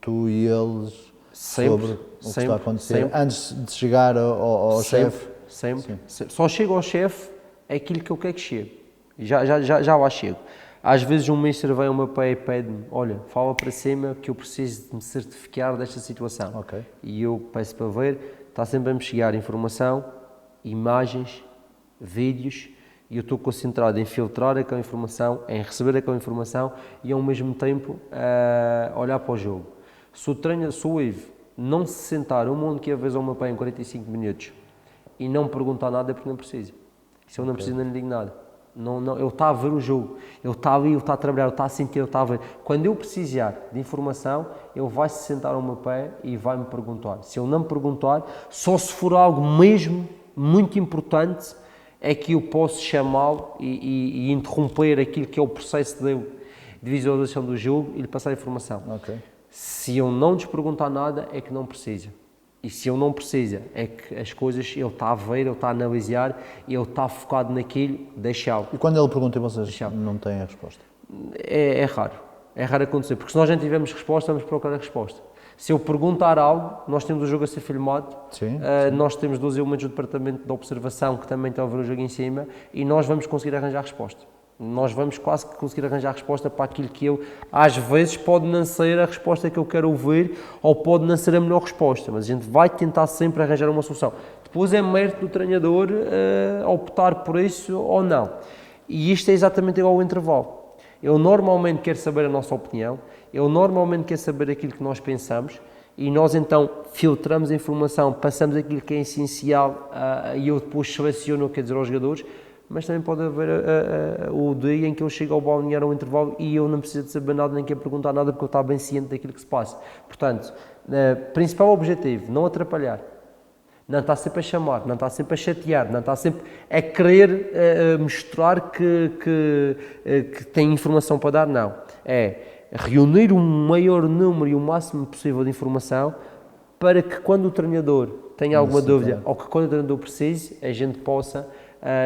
tu e eles sobre o que está a acontecer antes de chegar ao chefe? Sempre. Só chego ao chefe aquilo que eu quero que chegue. Já lá chego. Às vezes um mister vem ao meu pé e pede-me, olha, fala para cima que eu preciso de me certificar desta situação. Ok. E eu peço para ver, está sempre a me chegar informação, imagens, vídeos, e eu estou concentrado em filtrar aquela informação, em receber aquela informação e ao mesmo tempo olhar para o jogo. Se o Ivo não se sentar uma única vez ao meu pé em 45 minutos e não perguntar nada é porque não precisa. Se eu não preciso, não lhe digo nada. Não, ele está a ver o jogo, ele está ali, ele está a trabalhar, ele está a sentir, ele está a ver. Quando eu precisar de informação, ele vai se sentar ao meu pé e vai me perguntar. Se ele não me perguntar, só se for algo mesmo muito importante, é que eu posso chamá-lo e interromper aquilo que é o processo de visualização do jogo e lhe passar a informação. Ok. Se eu não lhes perguntar nada, é que não precisa. E se ele não precisa, é que as coisas, ele está a ver, ele está a analisar, ele está focado naquilo, deixá-lo. E quando ele pergunta e vocês não têm a resposta? É raro. É raro acontecer, porque se nós não tivermos resposta, vamos procurar a resposta. Se eu perguntar algo, nós temos o jogo a ser filmado, Sim. Nós temos 12 elementos do departamento de observação que também estão a ver o jogo em cima e nós vamos conseguir arranjar a resposta. Nós vamos quase que conseguir arranjar a resposta para aquilo que eu, às vezes, pode não ser a resposta que eu quero ouvir ou pode não ser a melhor resposta, mas a gente vai tentar sempre arranjar uma solução. Depois é mérito do treinador optar por isso ou não. E isto é exatamente igual ao intervalo. Eu normalmente quero saber a nossa opinião, eu normalmente quero saber aquilo que nós pensamos e nós então filtramos a informação, passamos aquilo que é essencial e eu depois seleciono o que quer dizer aos jogadores, mas também pode haver o dia em que eu chego ao balneário ao intervalo e eu não preciso de saber nada, nem quero perguntar nada porque eu estou bem ciente daquilo que se passa. Portanto, principal objetivo, não atrapalhar. Não está sempre a chamar, não está sempre a chatear, não está sempre a querer mostrar que tem informação para dar, não. É reunir o maior número e o máximo possível de informação para que quando o treinador tenha alguma dúvida ou que quando o treinador precise, a gente possa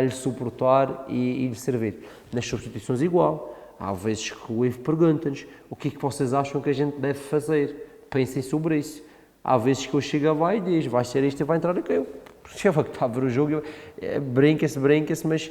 lhe suportar e lhe servir. Nas substituições igual. Há vezes que o Ivo pergunta-nos o que é que vocês acham que a gente deve fazer. Pensem sobre isso. Há vezes que eu chego lá e diz, vai ser isto e vai entrar aquilo. Porque eu que está a ver o jogo, brinca-se, mas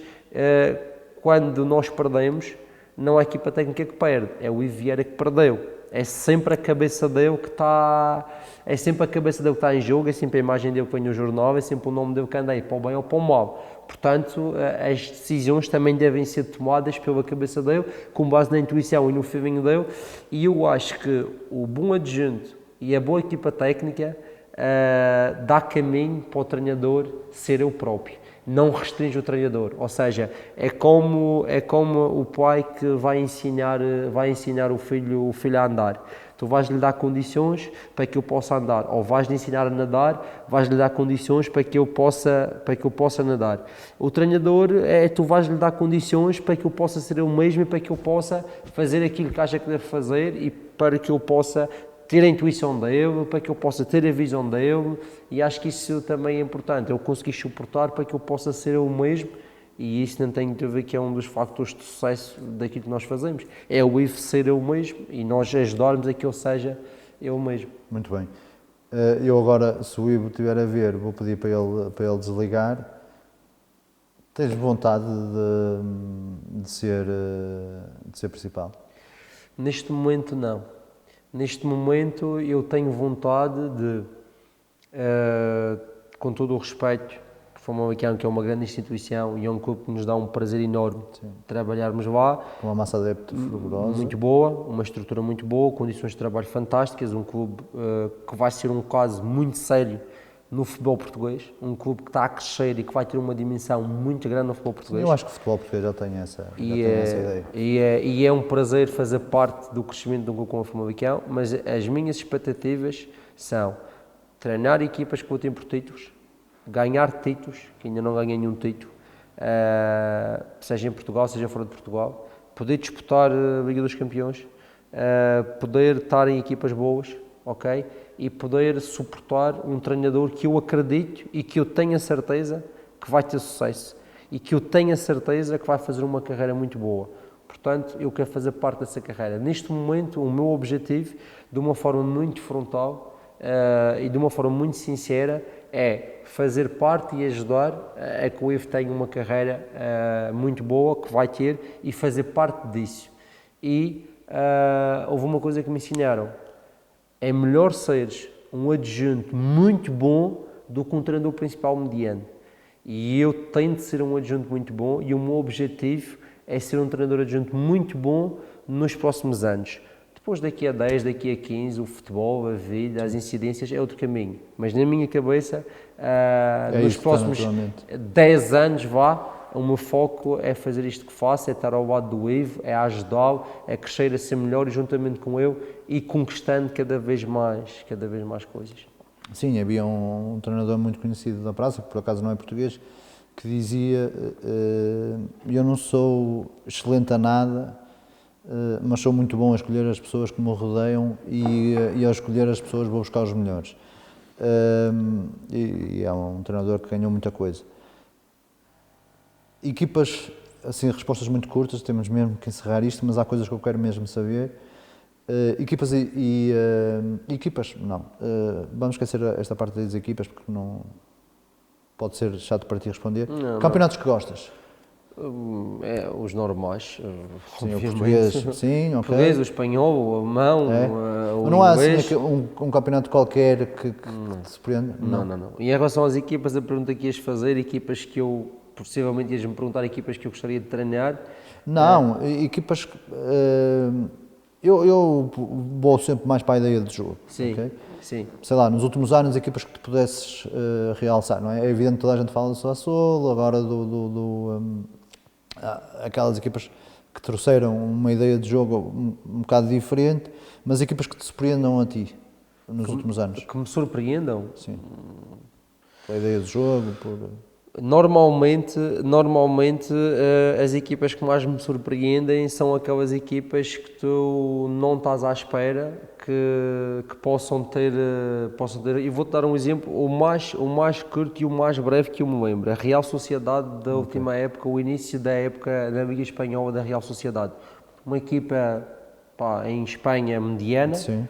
quando nós perdemos, não é a equipa técnica que perde, é o Ivo Vieira que perdeu. É sempre a cabeça dele que está... É sempre a cabeça dele que está em jogo, é sempre a imagem dele que vem no jornal, é sempre o nome dele que anda aí para o bem ou para o mal. Portanto, as decisões também devem ser tomadas pela cabeça dele, com base na intuição e no feeling dele, e eu acho que o bom adjunto e a boa equipa técnica dá caminho para o treinador ser ele próprio, não restringe o treinador, ou seja, é como o pai que vai ensinar o filho a andar. Tu vais-lhe dar condições para que eu possa andar, ou vais-lhe ensinar a nadar, vais-lhe dar condições para que eu possa nadar. O treinador tu vais-lhe dar condições para que eu possa ser eu mesmo e para que eu possa fazer aquilo que acha que deve fazer e para que eu possa ter a intuição dele, para que eu possa ter a visão dele, e acho que isso também é importante, eu conseguir suportar para que eu possa ser eu mesmo, e isso não tem a ver que é um dos fatores de sucesso daquilo que nós fazemos, é o Ivo ser eu mesmo, e nós ajudarmos a que ele seja eu mesmo. Muito bem. Eu agora, se o Ivo estiver a ver, vou pedir para ele desligar. Tens vontade de ser principal? Neste momento não. Neste momento eu tenho vontade de, com todo o respeito, que o Famalicão, que é uma grande instituição e é um clube que nos dá um prazer enorme trabalharmos lá. Uma massa adepta fervorosa. Muito boa, uma estrutura muito boa, condições de trabalho fantásticas, um clube que vai ser um caso muito sério no futebol português, um clube que está a crescer e que vai ter uma dimensão muito grande no futebol português. Eu acho que o futebol português já tem essa ideia. E é um prazer fazer parte do crescimento de um clube como o Famalicão, mas as minhas expectativas são treinar equipas que lutem por títulos, ganhar títulos, que ainda não ganhei nenhum título, seja em Portugal, seja fora de Portugal, poder disputar a Liga dos Campeões, poder estar em equipas boas, ok? E poder suportar um treinador que eu acredito e que eu tenho a certeza que vai ter sucesso e que eu tenho a certeza que vai fazer uma carreira muito boa. Portanto, eu quero fazer parte dessa carreira. Neste momento, o meu objetivo, de uma forma muito frontal e de uma forma muito sincera, é fazer parte e ajudar a que o Ivo tenha uma carreira muito boa, que vai ter, e fazer parte disso. E houve uma coisa que me ensinaram: é melhor seres um adjunto muito bom do que um treinador principal mediano. E eu tenho de ser um adjunto muito bom e o meu objetivo é ser um treinador adjunto muito bom nos próximos anos. Depois, daqui a 10, daqui a 15, o futebol, a vida, as incidências é outro caminho. Mas na minha cabeça, nos próximos 10 anos, o meu foco é fazer isto que faço, é estar ao lado do Ivo, é ajudá-lo, é crescer, a ser melhor e juntamente com ele e conquistando cada vez mais coisas. Sim, havia um treinador muito conhecido da praça, que por acaso não é português, que dizia: eu não sou excelente a nada, mas sou muito bom a escolher as pessoas que me rodeiam e ao escolher as pessoas vou buscar os melhores. E é um treinador que ganhou muita coisa. Equipas, assim, respostas muito curtas, temos mesmo que encerrar isto, mas há coisas que eu quero mesmo saber. Equipas equipas, não. Vamos esquecer esta parte das equipas, porque não pode ser chato para ti responder. Campeonatos que gostas? Os normais, sim, o português, sim, ok. O português, o espanhol, o alemão, o não inglês. Há assim um campeonato qualquer que te surpreende? Não. E em relação às equipas, a pergunta que ias fazer, equipas que eu, possivelmente ias-me perguntar, equipas que eu gostaria de treinar? Não, equipas... Eu vou sempre mais para a ideia de jogo. Sim, okay? sim. Sei lá, nos últimos anos, equipas que tu pudesses realçar, não é? É evidente que toda a gente fala do Sassuolo, agora aquelas equipas que trouxeram uma ideia de jogo um bocado diferente, mas equipas que te surpreendam a ti nos últimos anos. Que me surpreendam? Sim. Pela ideia de jogo, Normalmente as equipas que mais me surpreendem são aquelas equipas que tu não estás à espera que possam ter, e vou-te dar um exemplo, o mais curto e o mais breve que eu me lembro: a Real Sociedade da última época, o início da época da Liga Espanhola da Real Sociedade, uma equipa em Espanha mediana. Sim.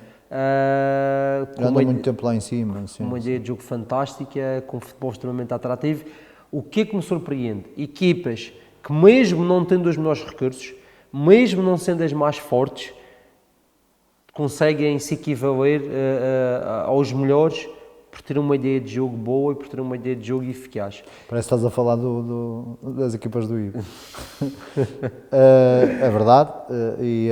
Anda muito tempo lá em cima. Sim, uma ideia de jogo fantástica, com futebol extremamente atrativo. O que é que me surpreende? Equipas que, mesmo não tendo os melhores recursos, mesmo não sendo as mais fortes, conseguem se equivaler aos melhores por ter uma ideia de jogo boa e por ter uma ideia de jogo eficaz. Parece que estás a falar das equipas do Ivo. É verdade, e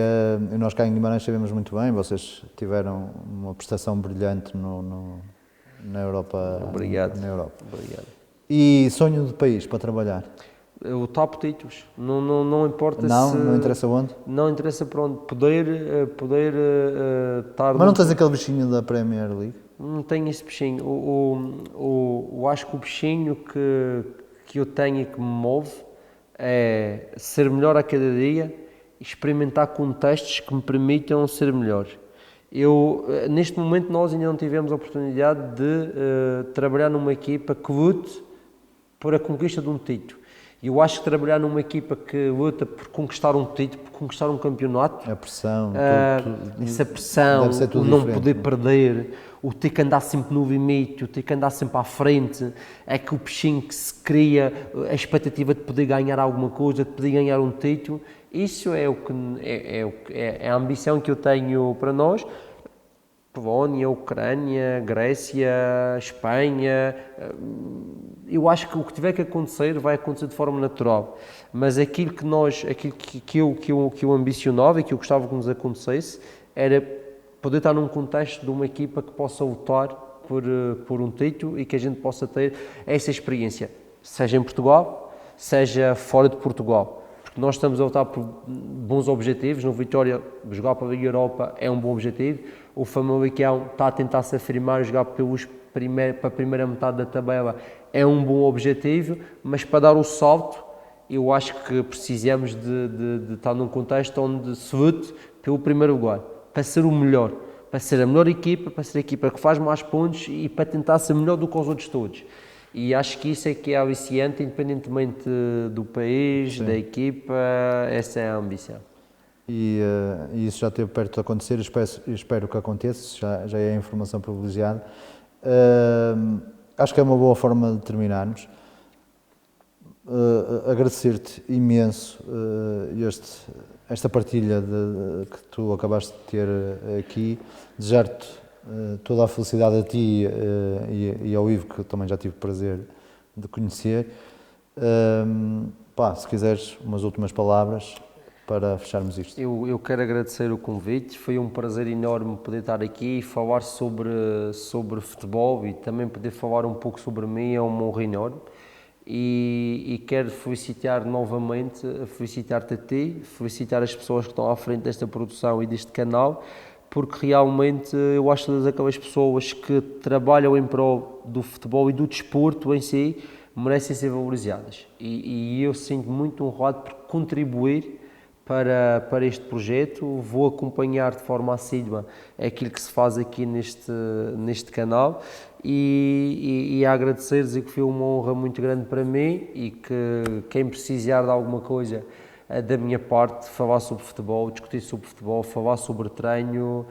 nós cá em Guimarães sabemos muito bem, vocês tiveram uma prestação brilhante na Europa. Obrigado. Na Europa. Obrigado. E sonho de país para trabalhar? O top títulos, não importa se... Não interessa onde? Não interessa para onde, poder estar... Mas não tens aquele bichinho da Premier League? Não tenho esse bichinho. Eu acho que o bichinho que eu tenho e que me move é ser melhor a cada dia e experimentar contextos que me permitam ser melhor. Neste momento nós ainda não tivemos a oportunidade de trabalhar numa equipa que lute por a conquista de um título. E eu acho que trabalhar numa equipa que luta por conquistar um título, por conquistar um campeonato... A pressão, essa pressão, o não poder perder, o ter que andar sempre no limite, o ter que andar sempre à frente, é que o bichinho que se cria, a expectativa de poder ganhar alguma coisa, de poder ganhar um título, isso é a ambição que eu tenho para nós. Polónia, Ucrânia, Grécia, Espanha, eu acho que o que tiver que acontecer vai acontecer de forma natural, mas aquilo que eu ambicionava e que eu gostava que nos acontecesse era poder estar num contexto de uma equipa que possa lutar por um título e que a gente possa ter essa experiência, seja em Portugal, seja fora de Portugal. Porque nós estamos a lutar por bons objetivos. No Vitória, jogar para a Liga Europa é um bom objetivo. O Famalicão está a tentar se afirmar, jogar para a primeira metade da tabela é um bom objetivo, mas para dar o salto, eu acho que precisamos de estar num contexto onde se lute pelo primeiro lugar, para ser o melhor. para ser a melhor equipa, para ser a equipa que faz mais pontos e para tentar ser melhor do que os outros todos. E acho que isso é que é aliciante, independentemente do país, da equipa, essa é a ambição. E isso já esteve perto de acontecer, espero que aconteça, já é informação privilegiada. Acho que é uma boa forma de terminarmos. Agradecer-te imenso esta partilha que tu acabaste de ter aqui, desejar-te toda a felicidade a ti e ao Ivo, que também já tive o prazer de conhecer. Se quiseres umas últimas palavras para fecharmos isto. Eu quero agradecer o convite, foi um prazer enorme poder estar aqui e falar sobre futebol e também poder falar um pouco sobre mim, é uma honra enorme. E quero felicitar novamente, felicitar-te a ti, felicitar as pessoas que estão à frente desta produção e deste canal, porque realmente eu acho que todas aquelas pessoas que trabalham em prol do futebol e do desporto em si merecem ser valorizadas. E eu sinto muito honrado por contribuir para este projeto, vou acompanhar de forma assídua aquilo que se faz aqui neste canal e agradecer-lhes que foi uma honra muito grande para mim e que quem precisar de alguma coisa da minha parte, falar sobre futebol, discutir sobre futebol, falar sobre treino,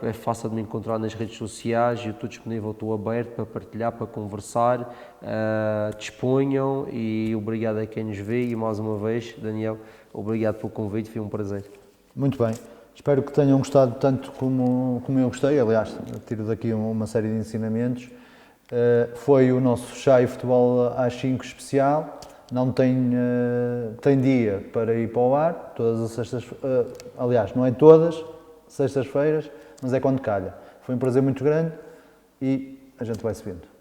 é fácil de me encontrar nas redes sociais, eu estou disponível, estou aberto para partilhar, para conversar, disponham e obrigado a quem nos vê e mais uma vez, Daniel, obrigado pelo convite, foi um prazer. Muito bem, espero que tenham gostado tanto como eu gostei, aliás, tiro daqui uma série de ensinamentos. Foi o nosso Chá e Futebol às 5 especial, não tem dia para ir para o ar, todas as sextas, aliás, não é todas, sextas-feiras, mas é quando calha. Foi um prazer muito grande e a gente vai se vendo.